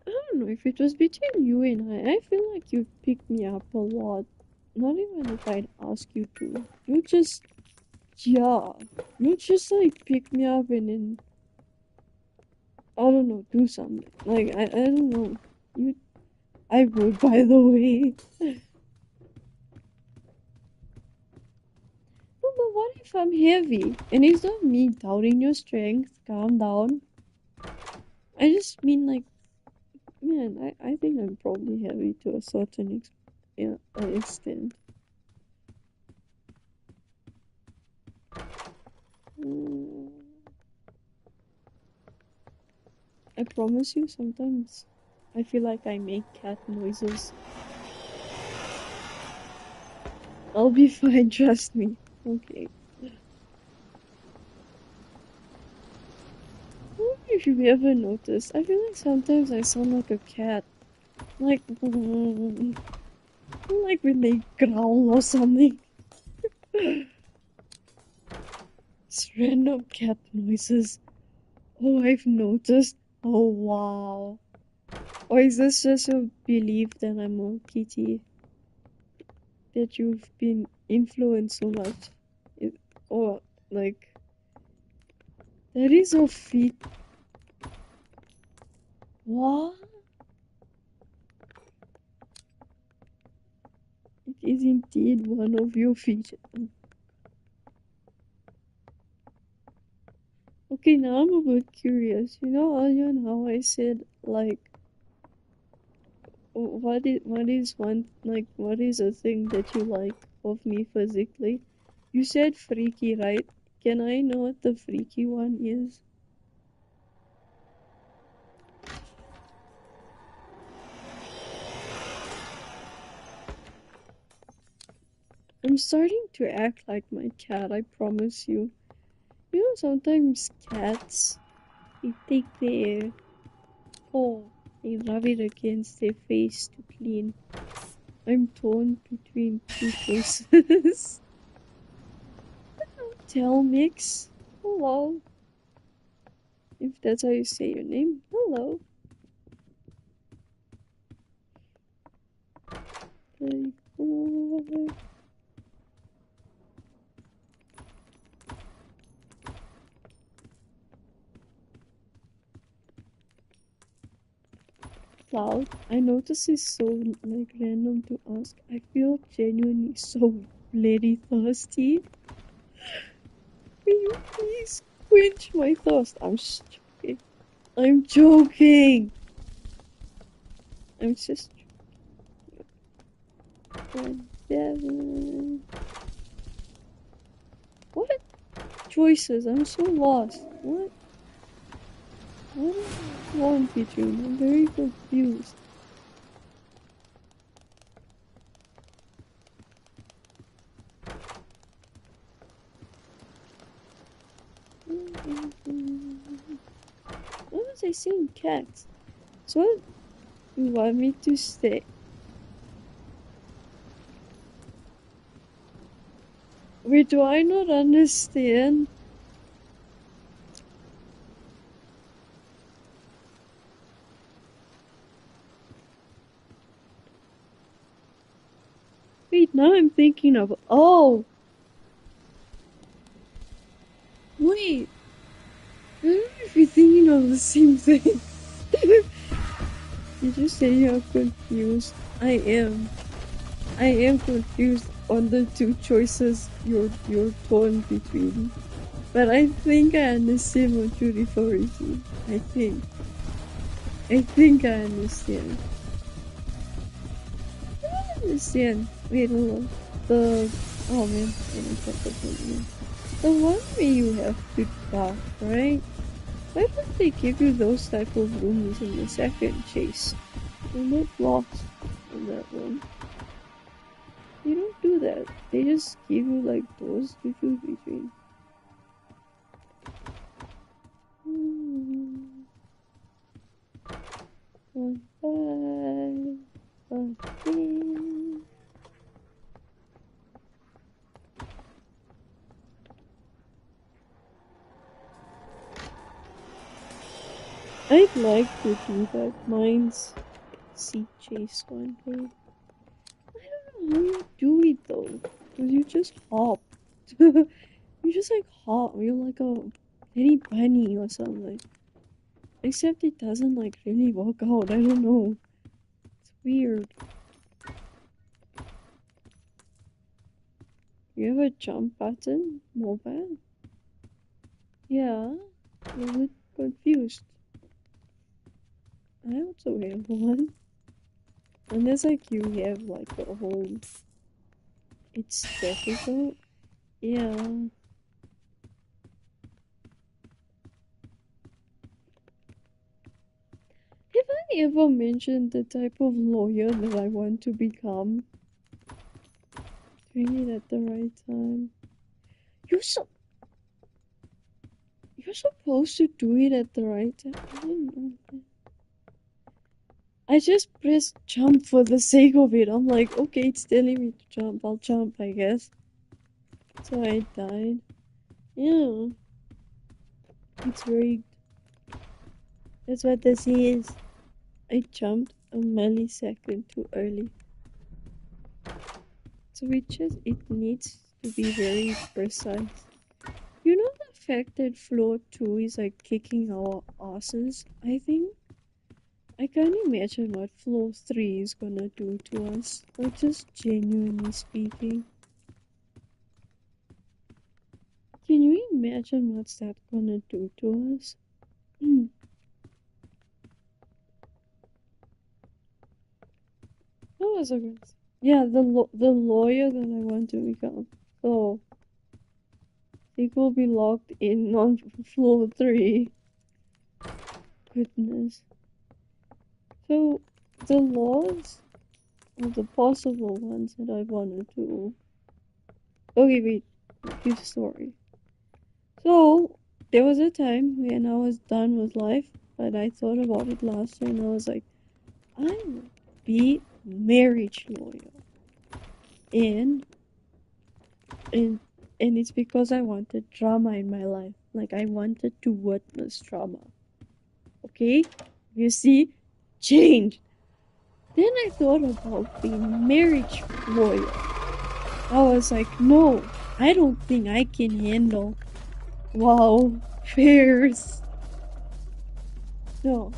I don't know if it was between you and I feel like you pick me up a lot. Not even if I'd ask you to. You just, yeah. You just like pick me up and then, I don't know, do something. Like, I don't know. You, I would, by the way. No, but what if I'm heavy? And it's not me doubting your strength. Calm down. I just mean, like, man, I think I'm probably heavy to a certain yeah, extent. Mm, I promise you, sometimes I feel like I make cat noises. I'll be fine, trust me. Okay. I wonder if you've ever noticed, I feel like sometimes I sound like a cat. Like, like when they growl or something. It's random cat noises. Oh, I've noticed. Oh, wow. Or is this just a belief that I'm a kitty? That you've been influenced so much? Or, like, that is a feat. What? It is indeed one of your features. Okay, now I'm a bit curious. You know earlier on how I said, like, what is a thing that you like of me physically? You said freaky, right? Can I know what the freaky one is? I'm starting to act like my cat, I promise you. You know, sometimes cats, they take their paw, they rub it against their face to clean. I'm torn between two choices. Tell Mix. Hello. If that's how you say your name. Hello. Cloud, I notice it's so like random to ask. I feel genuinely so bloody thirsty. Will you please quench my thirst? I'm joking. I'm joking. I'm just joking. What choices? I'm so lost. What? What do you want, Pigeon? I'm very confused. What was I saying? Cats. So what you want me to stay? Wait, do I not understand? Wait, now I'm thinking of. Oh! Wait! I don't know if you're thinking of the same thing. Did you say you're confused? I am. I am confused on the two choices you're torn between. But I think I understand what you're referring to. I think. I think I understand. I understand. Wait, hold on. Oh man, I don't talk about it. The one where you have to talk, right? Why would they give you those type of rooms in the second chase? You're not lost in that one. They don't do that. They just give you like those to choose between. I'd like to do that. Mine's seat chase one day. I don't know how you do it though. Cause you just hop. You just like hop. You're like a little bunny or something. Except it doesn't like really work out. I don't know. It's weird. You have a jump button? Mobile? Yeah. I'm a bit confused. I also have one. Unless like you have like a whole. It's difficult. Yeah. Have I ever mentioned the type of lawyer that I want to become? Doing it at the right time. You're supposed to do it at the right time. I didn't know. I just pressed jump for the sake of it. I'm like, okay, it's telling me to jump. I'll jump, I guess. So I died. Yeah. It's rigged. That's what this is. I jumped a millisecond too early. So it needs to be very precise. You know the fact that floor 2 is like kicking our asses, I think? I can't imagine what floor 3 is gonna do to us. Like just genuinely speaking. Can you imagine what's that gonna do to us? That was a good. Yeah, the lawyer that I want to become. So it will be locked in on floor 3. Goodness. So the laws or the possible ones that I wanted to. Okay, wait. Give story. So there was a time when I was done with life, but I thought about it last year and I was like, I will be marriage lawyer. And and it's because I wanted drama in my life. Like I wanted to witness drama. Okay? You see? Change. Then I thought about being marriage lawyer. I was like, no, I don't think I can handle fairs. No.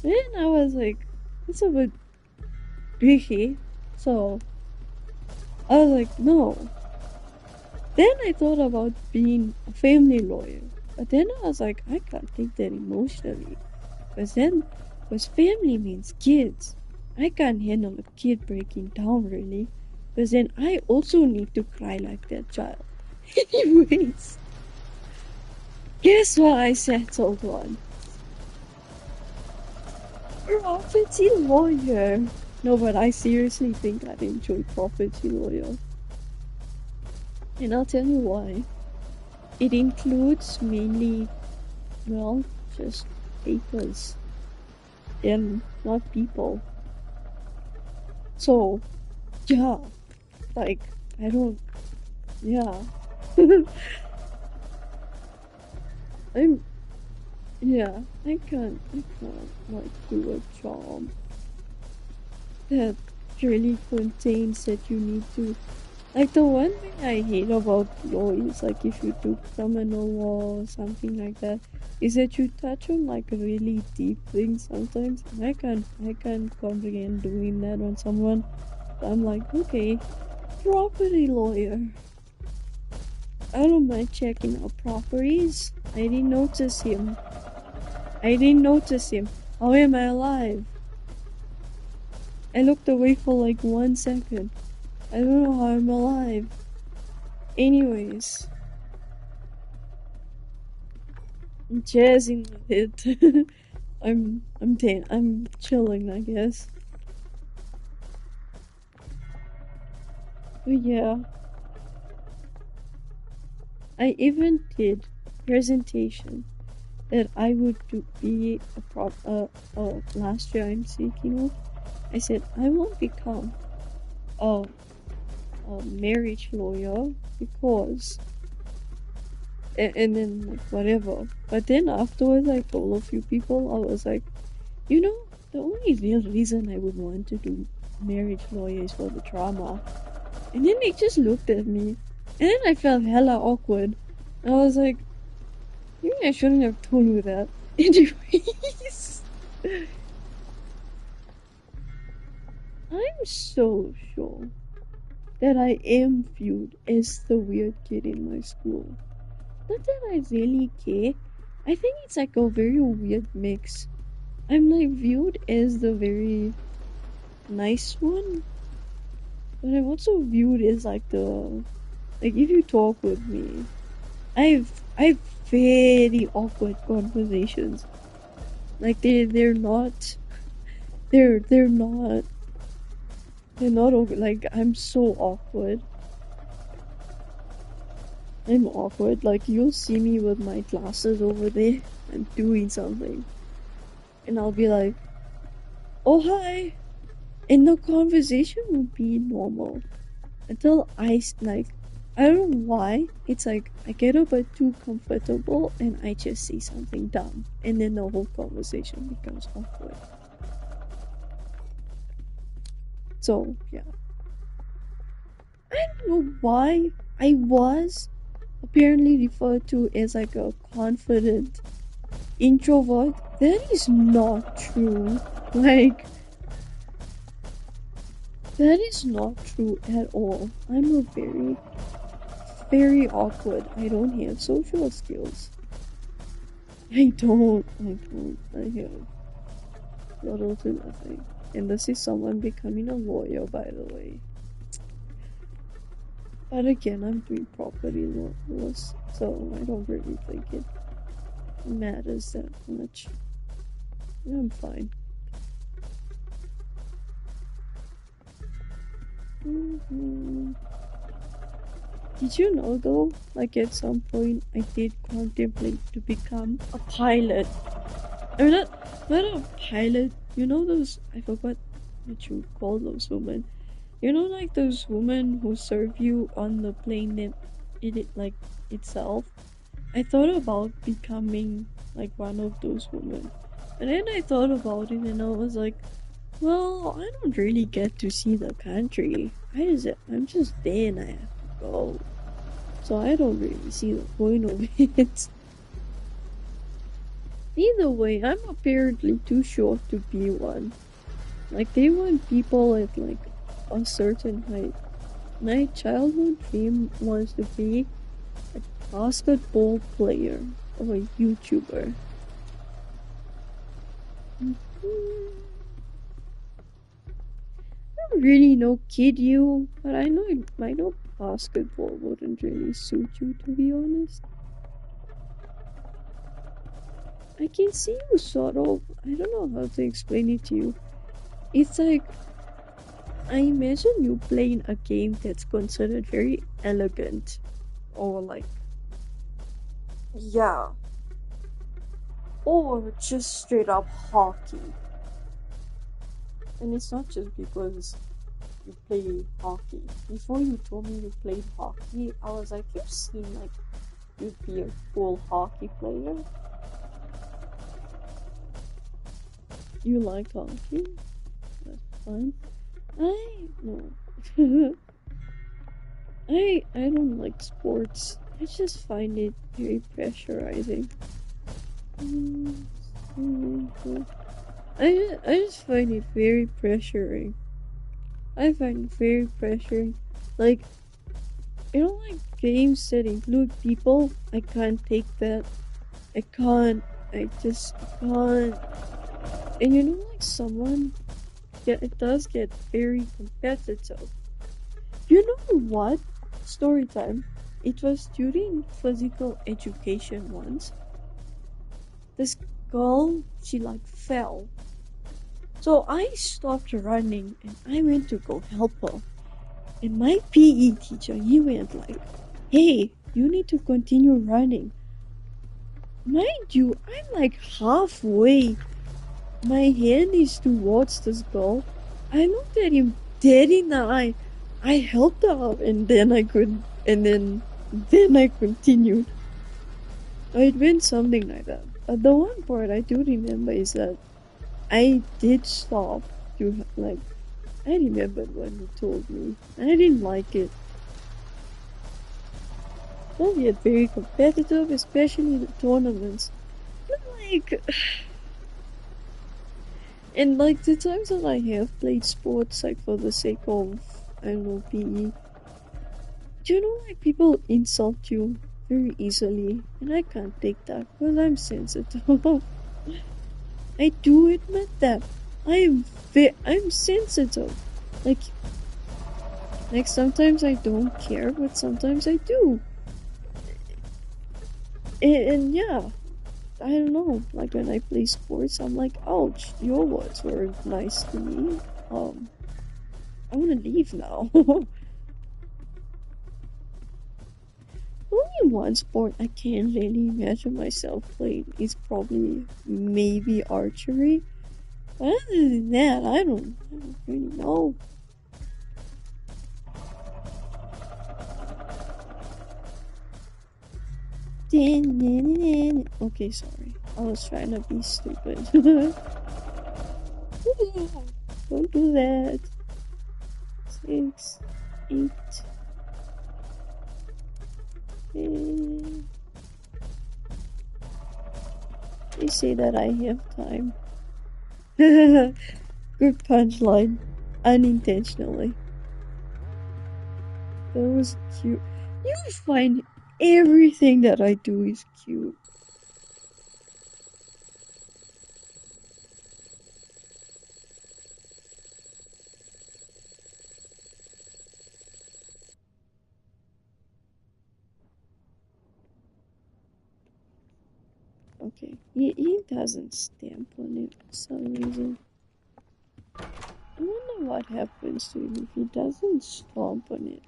Then I was like, it's a bit biggie. So I was like, no. Then I thought about being a family lawyer. But then I was like, I can't take that emotionally. Because family means kids. I can't handle a kid breaking down, really. Because then I also need to cry like that child. Anyways, guess what I settled on? Property lawyer. No, but I seriously think I'd enjoy property lawyer. And I'll tell you why. It includes mainly, well, just papers and not people. So, yeah, like, I don't, yeah. I'm yeah, I can't like do a job that really contains that you need to like the one thing I hate about law is like if you do criminal law or something like that is that you touch on like really deep things sometimes. And I can't comprehend doing that on someone. I'm like, okay, property lawyer. I don't mind checking out properties. I didn't notice him. I didn't notice him. How am I alive? I looked away for like 1 second. I don't know how I'm alive. Anyways, I'm jazzing with it. I'm chilling, I guess. But yeah, I even did presentation that I would be last year I'm seeking of. I said I won't become a, a marriage lawyer because and then like whatever. But then afterwards I told a few people I was like, you know, the only real reason I would want to do marriage lawyer is for the drama. And then they just looked at me. And then I felt hella awkward. I was like, maybe I shouldn't have told you that. Anyways, I'm so sure that I am viewed as the weird kid in my school. Not that I really care. I think it's like a very weird mix. I'm like viewed as the very nice one, but I'm also viewed as like the like if you talk with me, I've very awkward conversations. Like they're not like I'm so awkward. I'm awkward. Like you'll see me with my glasses over there. I'm doing something, and I'll be like, "Oh hi," and the conversation would be normal until I don't know why. It's like I get a bit too comfortable and I just say something dumb, and then the whole conversation becomes awkward. So yeah, I don't know why I was apparently referred to as like a confident introvert. That is not true. Like that is not true at all. I'm a very awkward. I don't have social skills. I have little to nothing. And this is someone becoming a lawyer, by the way. But again, I'm doing property laws, so I don't really think it matters that much. I'm fine. Mhm. Did you know though, like at some point I did contemplate to become a pilot. Or not a pilot. You know those, I forgot what you call those women. You know like those women who serve you on the plane that it like itself? I thought about becoming like one of those women. And then I thought about it and I was like, well, I don't really get to see the country. I'm just there and I have to go. So I don't really see the point of it. Either way, I'm apparently too short to be one. Like they want people at like a certain height. My childhood dream was to be a basketball player or a YouTuber. I don't really know kid you, but I know basketball wouldn't really suit you to be honest. I can see you sort of I don't know how to explain it to you. It's like I imagine you playing a game that's considered very elegant or like yeah, or just straight up hockey. And it's not just because you play hockey. Before you told me you played hockey, I was like, you seem like you'd be a cool hockey player. You like hockey? That's fine. I no. I don't like sports. I just find it very pressurizing. I just find it very pressuring. I find it very pressuring. Like, like games that include people. I can't take that. I can't. I just can't. And like someone, yeah, it does get very competitive. You know what? Story time. It was during physical education once. This girl, she like fell. So I stopped running and I went to go help her. And my PE teacher, he went like, hey, you need to continue running. Mind you, I'm like halfway. My hand is towards this girl. I looked at him dead in the eye. I helped her up and then I could, and then I continued. It went something like that. But the one part I do remember is that I did stop to, like, I remembered what he told me. I didn't like it. Don't get very competitive, especially in the tournaments. But like, and like the times that I have played sports, like for the sake of, I don't know, PE, do you know, like people insult you very easily, and I can't take that because I'm sensitive. I do admit that I'm sensitive. Like, sometimes I don't care, but sometimes I do. And yeah, I don't know. Like when I play sports, I'm like, ouch, your words were nice to me. I want to leave now. Only one sport I can't really imagine myself playing is probably maybe archery. But other than that, I don't really know. Okay, sorry. I was trying to be stupid. Don't do that. 6, 8. They say that I have time. Good punchline. Unintentionally. That was cute. You find everything that I do is cute. Okay, he doesn't stamp on it for some reason. I wonder what happens to him if he doesn't stomp on it.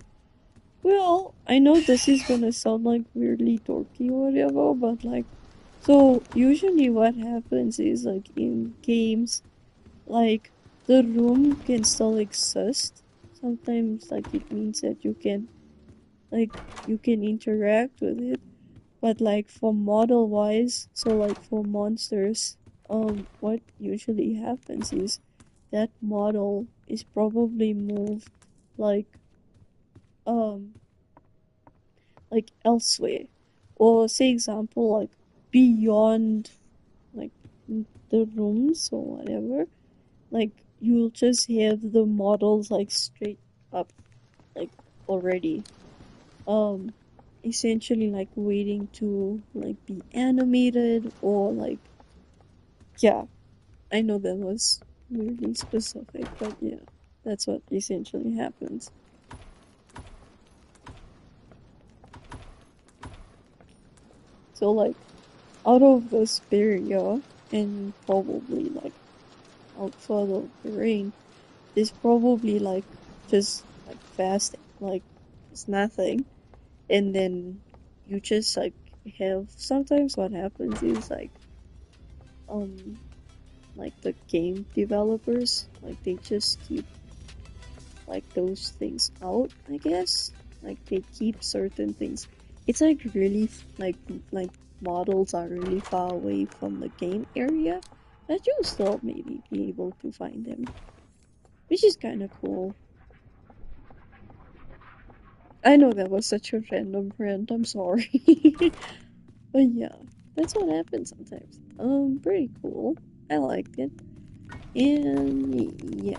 Well, I know this is gonna sound like weirdly dorky or whatever, but like, so usually what happens is like in games, like the room can still exist. Sometimes like it means that you can interact with it, but like for model wise, so like for monsters, what usually happens is that model is probably moved like um elsewhere, or say example like beyond like the rooms or whatever. Like you'll just have the models like straight up, like already essentially like waiting to like be animated, or like, yeah, I know that was weirdly specific, but yeah, that's what essentially happens. So like out of this area, and probably like out further of the ring, there's probably like just like fast, like it's nothing, and then you just like have, sometimes what happens is um like the game developers, like they just keep like those things out, I guess. Like they keep certain things. It's like really like models are really far away from the game area, but you'll still maybe be able to find them, which is kind of cool. I know that was such a random rant. I'm sorry, but yeah, that's what happens sometimes. Pretty cool. I liked it, and yeah.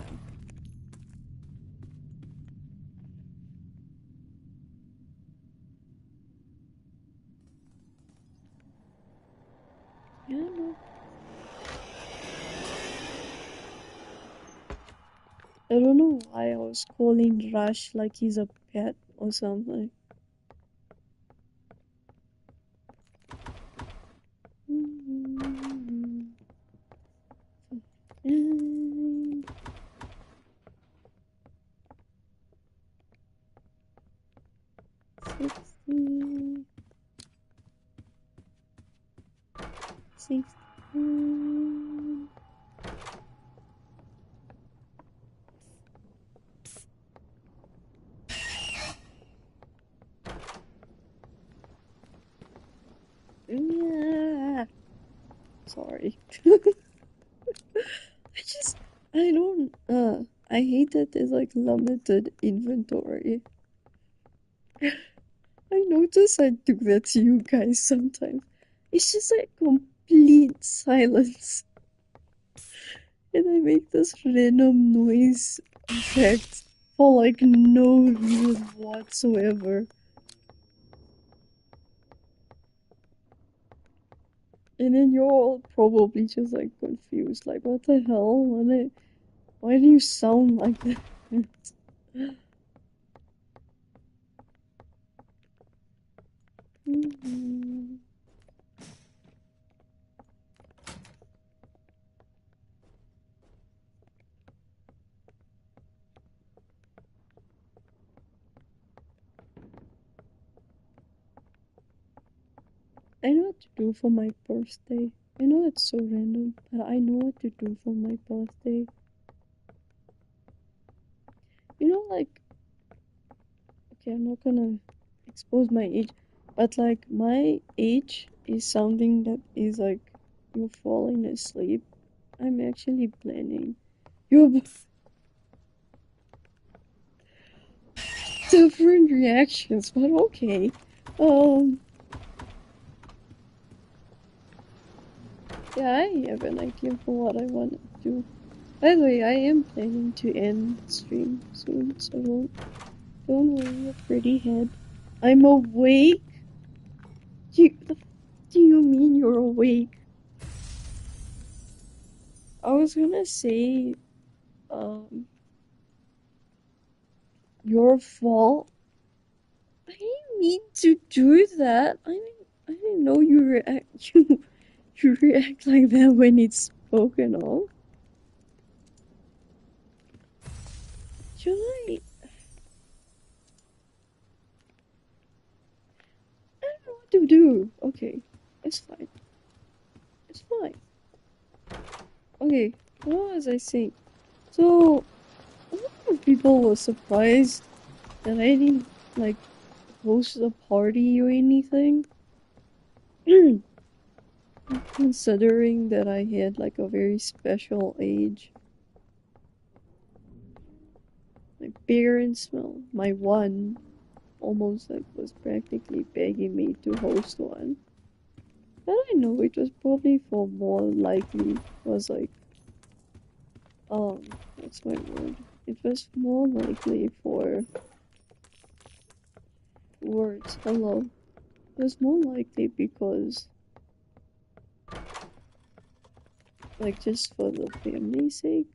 I don't know. I don't know why I was calling Rush like he's a pet or something. Mm, 60, 16. Yeah. Sorry. I don't, I hate that there's like limited inventory. I notice I do that to you guys sometimes. It's just like complete silence. And I make this random noise effect for like no reason whatsoever. And then you're all probably just like confused, like what the hell? Why do you sound like that? Mhm. I know what to do for my birthday. I know it's so random, but I know what to do for my birthday. You know, like, okay, I'm not gonna expose my age, but like, my age is something that is like, you're falling asleep. I'm actually planning. You're different reactions, but okay. Um, yeah, I have an idea for what I want to do. By the way, I am planning to end the stream soon, so don't worry your pretty head. I'm awake? The do you mean you're awake? I was gonna say, um, your fault. I didn't mean to do that. I didn't know you react you react like that when it's spoken of. Should I? I don't know what to do. Okay, it's fine. It's fine. Okay, what was I saying? So, a lot of people were surprised that I didn't like host a party or anything. Considering that I had like a very special age. My parents, well, my one almost like was practically begging me to host one. But I know it was probably for more likely was like what's my word? It was more likely for words. Hello. It was more likely because like just for the family's sake.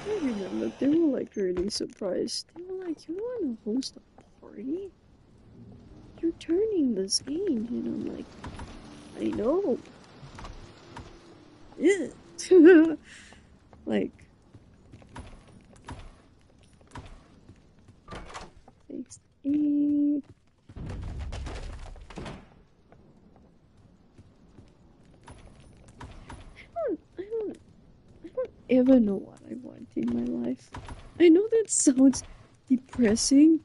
I remember they were like really surprised. They were like, "You want to host a party? You're turning this age," and I'm like, "I know." Yeah. Like 60. never know what I want in my life. I know that sounds depressing.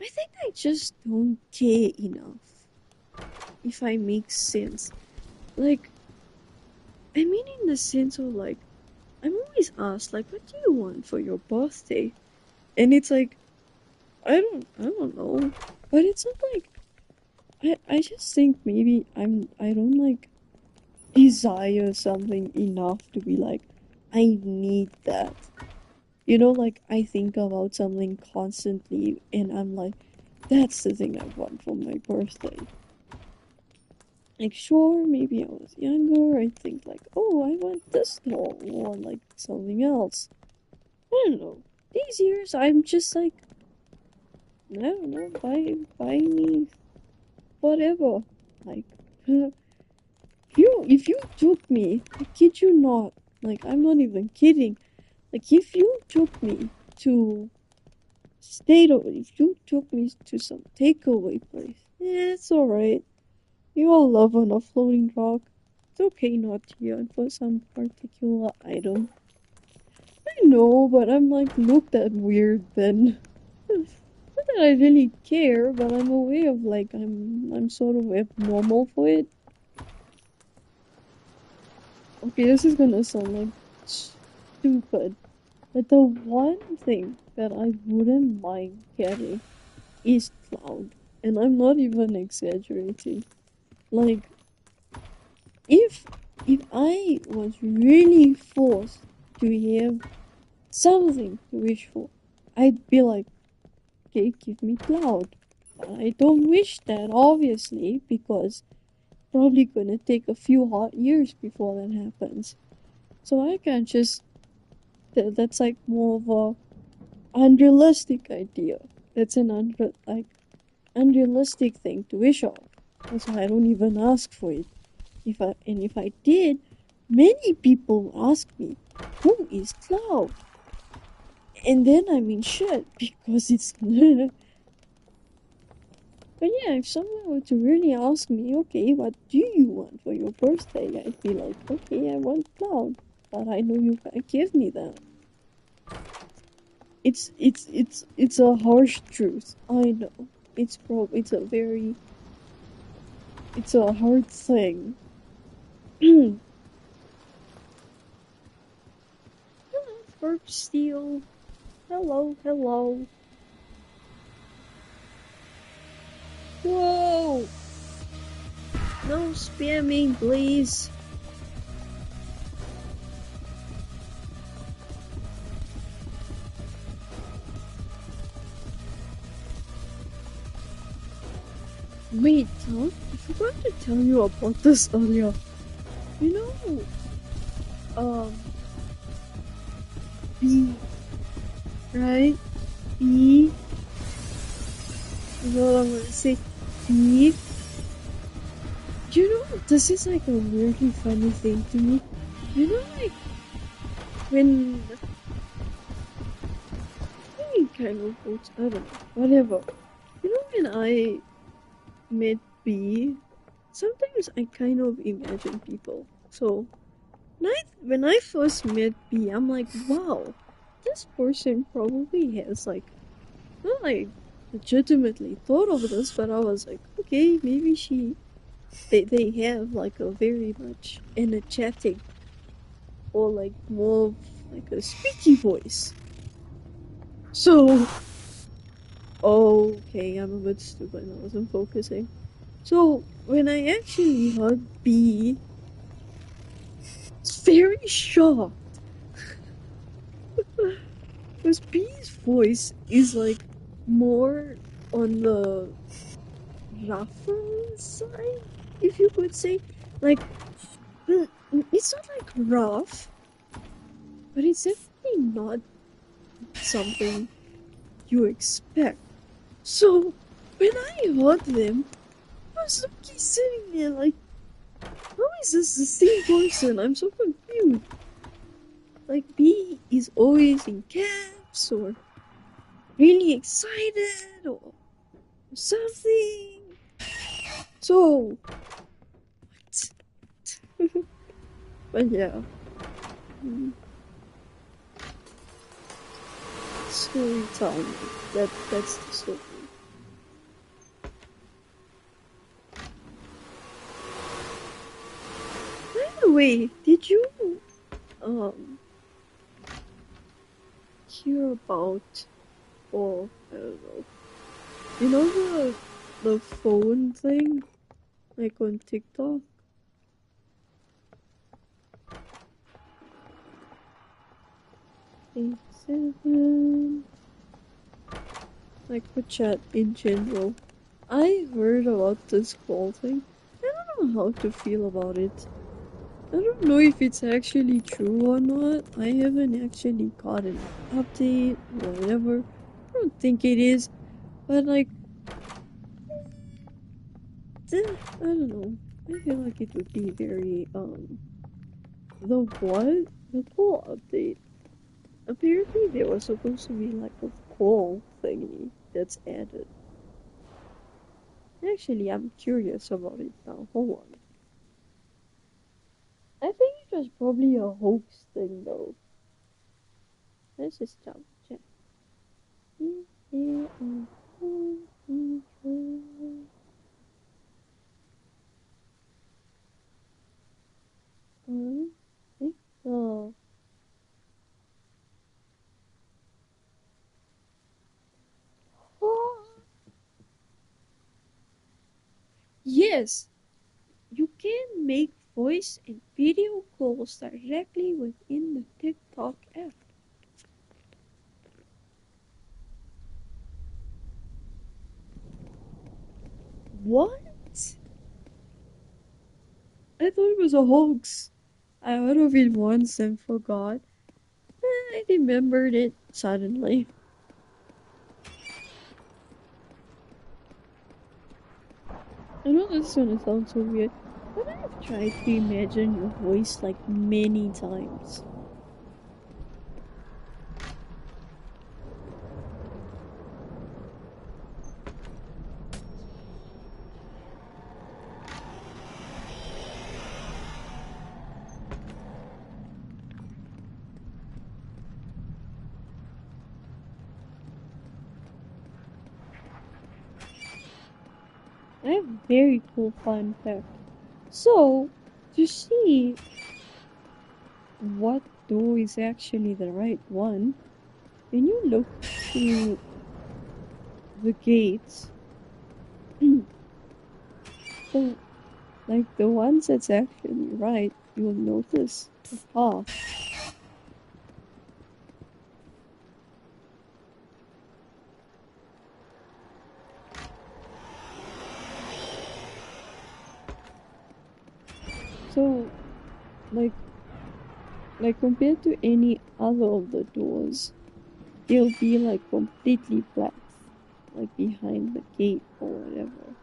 I think I just don't care enough. If I make sense. Like, I mean in the sense of like, I'm always asked like, what do you want for your birthday? And it's like, I don't know. But it's not like, I just think maybe I don't like desire something enough to be like, I need that. You know, like I think about something constantly and I'm like, that's the thing I want for my birthday. Like, sure, maybe I was younger, I think like, oh, I want this doll or like something else. I don't know. These years, I'm just like, I don't know, buy me whatever. Like, if you took me, I kid you not, like I'm not even kidding. Like if you took me to if you took me to some takeaway place, yeah, it's alright. You all love on a floating rock. It's okay not to yearn for some particular item. I know, but I'm like looked at weird then. Not that I really care, but I'm aware of like I'm sort of abnormal for it. Okay, this is gonna sound like stupid, but the one thing that I wouldn't mind getting is cloud, and I'm not even exaggerating. Like, if if I was really forced to have something to wish for, I'd be like, okay, give me cloud. But I don't wish that, obviously, because probably gonna take a few hot years before that happens. So I can't just. That's like more of a unrealistic idea. That's an unrealistic thing to wish of. That's why I don't even ask for it. If I did, many people ask me, "Who is Cloud?" And then I'm in shit because it's. But yeah, if someone were to really ask me, okay, what do you want for your birthday? I'd be like, okay, I want Cloud, but I know you can't give me that. It's a harsh truth. I know. It's a very it's a hard thing. Hello, Burp Steel. Hello, hello. Whoa! No spamming, please. Wait, huh? I forgot to tell you about this earlier. You know, um, B, right? B. You know what I'm gonna say? B. You know, this is like a weirdly funny thing to me. You know, like when any kind of books, I don't know, whatever. You know, when I met B, sometimes I kind of imagine people. So when I first met B, I'm like, wow, this person probably has like, not like legitimately thought of this, but I was like, okay, maybe they have like a very much energetic or like more of like a squeaky voice. So, okay, I'm a bit stupid. I wasn't focusing. So when I actually heard B, it's very shocked. Because B's voice is like more on the rougher side, if you could say. Like, it's not like rough, but it's definitely not something you expect. So when I heard them, I was looking sitting there like, how is this the same person? I'm so confused. Like B is always in caps or really excited or something. So, what? But yeah. story time. That's the story. By the way, did you um hear about, or I don't know, you know the phone thing, like on TikTok? 87, like for chat in general. I heard about this call thing. I don't know how to feel about it. I don't know if it's actually true or not. I haven't actually got an update or whatever. I don't think it is, but like, I don't know. I feel like it would be very the what? The call update. Apparently there was supposed to be like a call thingy that's added. Actually, I'm curious about it now. Hold on. I think it was probably a hoax thing though. Let's just double check. Is there a phone feature? I think so. Oh, yes, you can make voice and video calls directly within the TikTok app. What? I thought it was a hoax. I heard of it once and forgot. I remembered it suddenly. I know this is gonna sound so weird, but I've tried to imagine your voice like many times. I have a very cool fun fact. So, to see what door is actually the right one, when you look through the gates, the like the ones that's actually right, you'll notice the path. So, like compared to any other of the doors, they'll be like completely black, like behind the gate or whatever.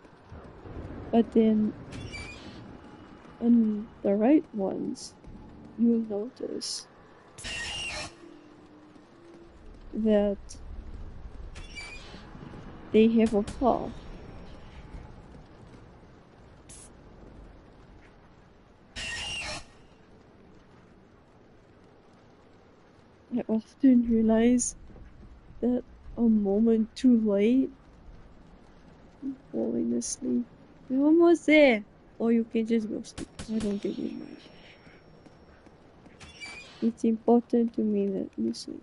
But then on the right ones, you'll notice that they have a path. I often realize that a moment too late, I'm falling asleep. We're almost there. Or you can just go sleep. I don't really mind. It's important to me that you sleep.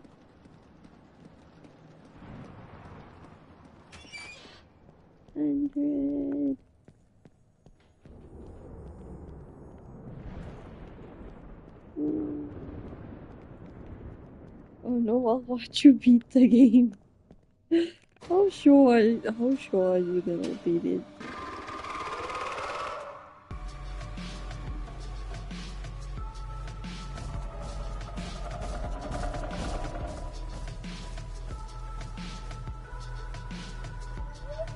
Hundred. Oh no, I'll watch you beat the game. How sure are you gonna beat it?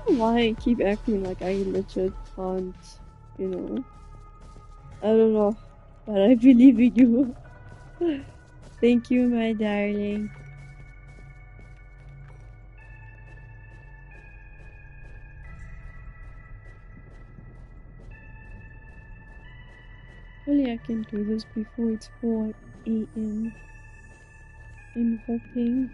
Why I keep acting like I legit can't, you know? I don't know, but I believe in you. Thank you, my darling. Hopefully I can do this before it's 4 a.m. I'm hoping.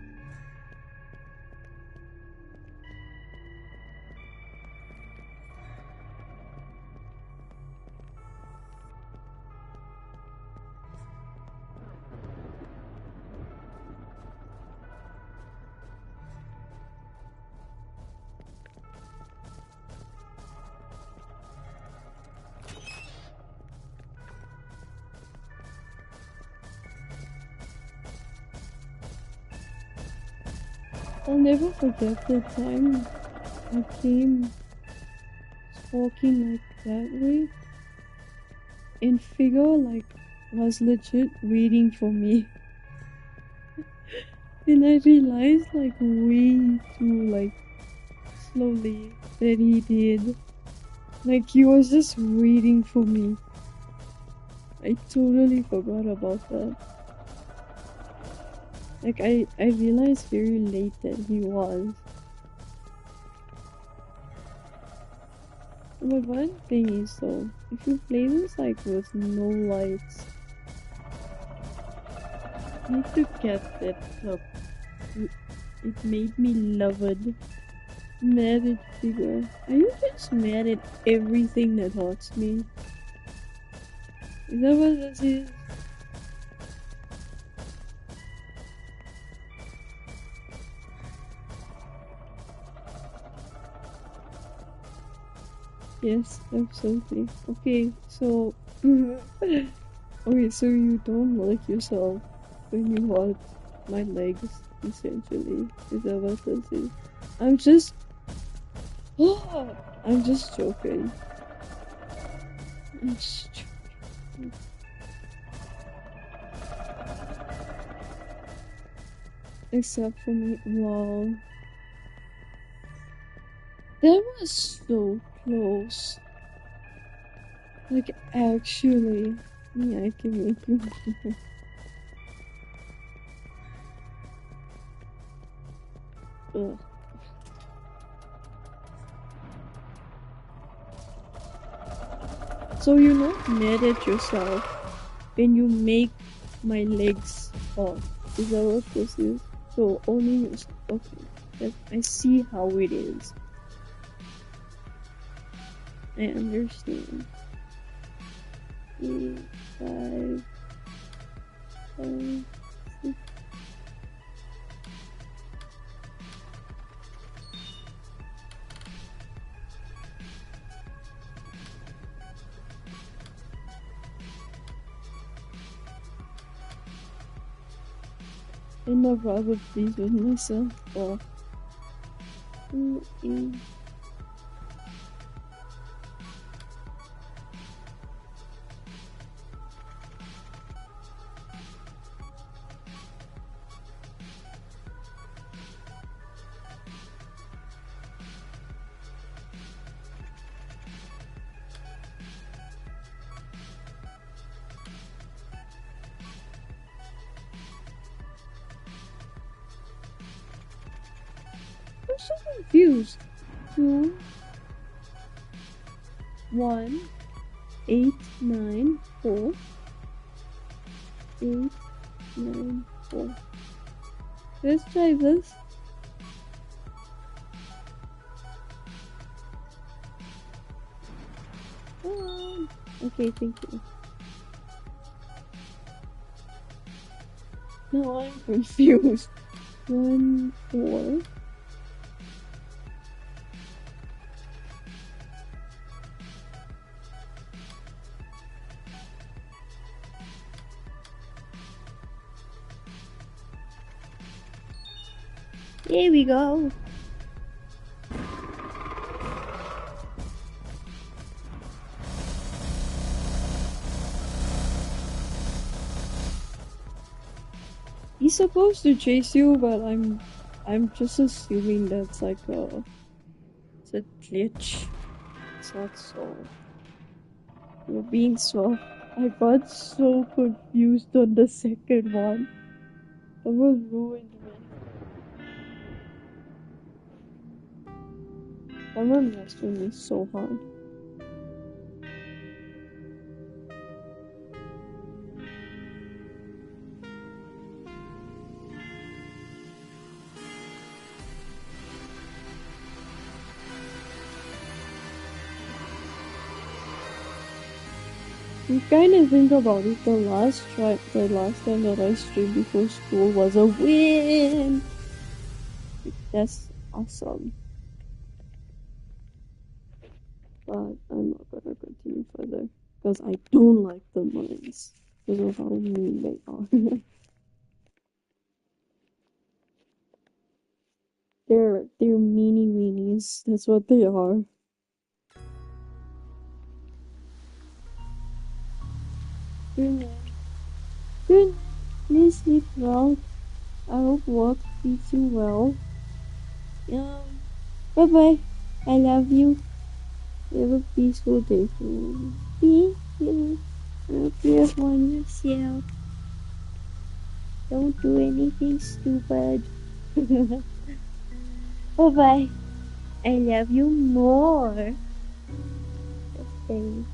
I'll never forget the time I came talking like that way, and Figure like was legit waiting for me. And I realized like way too like slowly that he did. Like he was just waiting for me. I totally forgot about that. Like I realized very late that he was. But one thing is though, if you play this like with no lights, you need to get that up. It made me love it. Mad at Figure. Are you just mad at everything that hurts me? Is that what this is? Yes, absolutely. Okay, so okay, so you don't like yourself when you watch my legs, essentially. Is that what this is? I'm just I'm just joking. I'm just joking. Except for me. Wow. That was so close. Like actually. Yeah, I can make you. Ugh. So you're not mad at yourself when you make my legs off. Is that what this is? So only you. Okay. I see how it is. I understand. 8, 5, 5, 6. I'm not rather pleased with myself. Oh. 2, 8. I'm so confused. 2, 1, 8, 9, 4. 8, 9, 4. Let's try this. Okay, thank you. Now I'm confused. 1, 4. Here we go. He's supposed to chase you, but I'm just assuming that's like it's a glitch. It's not so. You're being so. I got so confused on the second one. That was ruined me. That one messed with me so hard. You kind of think about it, the last time that I streamed before school was a win. That's awesome. But I'm not gonna continue further because I don't like the mines because of how mean they are. they're mini weenies. That's what they are. Good night. Good night. Please sleep well. I hope work treats you well. Bye bye. I love you. Have a peaceful day. Thank you. I hope you have one yourself. Don't do anything stupid. Bye bye. I love you more. Okay.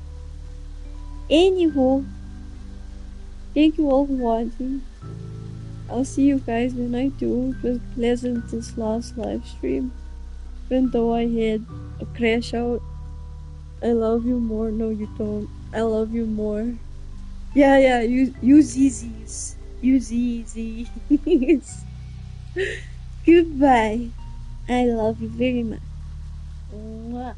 Anywho, thank you all for watching. I'll see you guys when I do. It was pleasant this last live stream. Even though I had a crash out. I love you more. No, you don't. I love you more. Yeah, you ZZs. You ZZs. Goodbye. I love you very much. Mwah.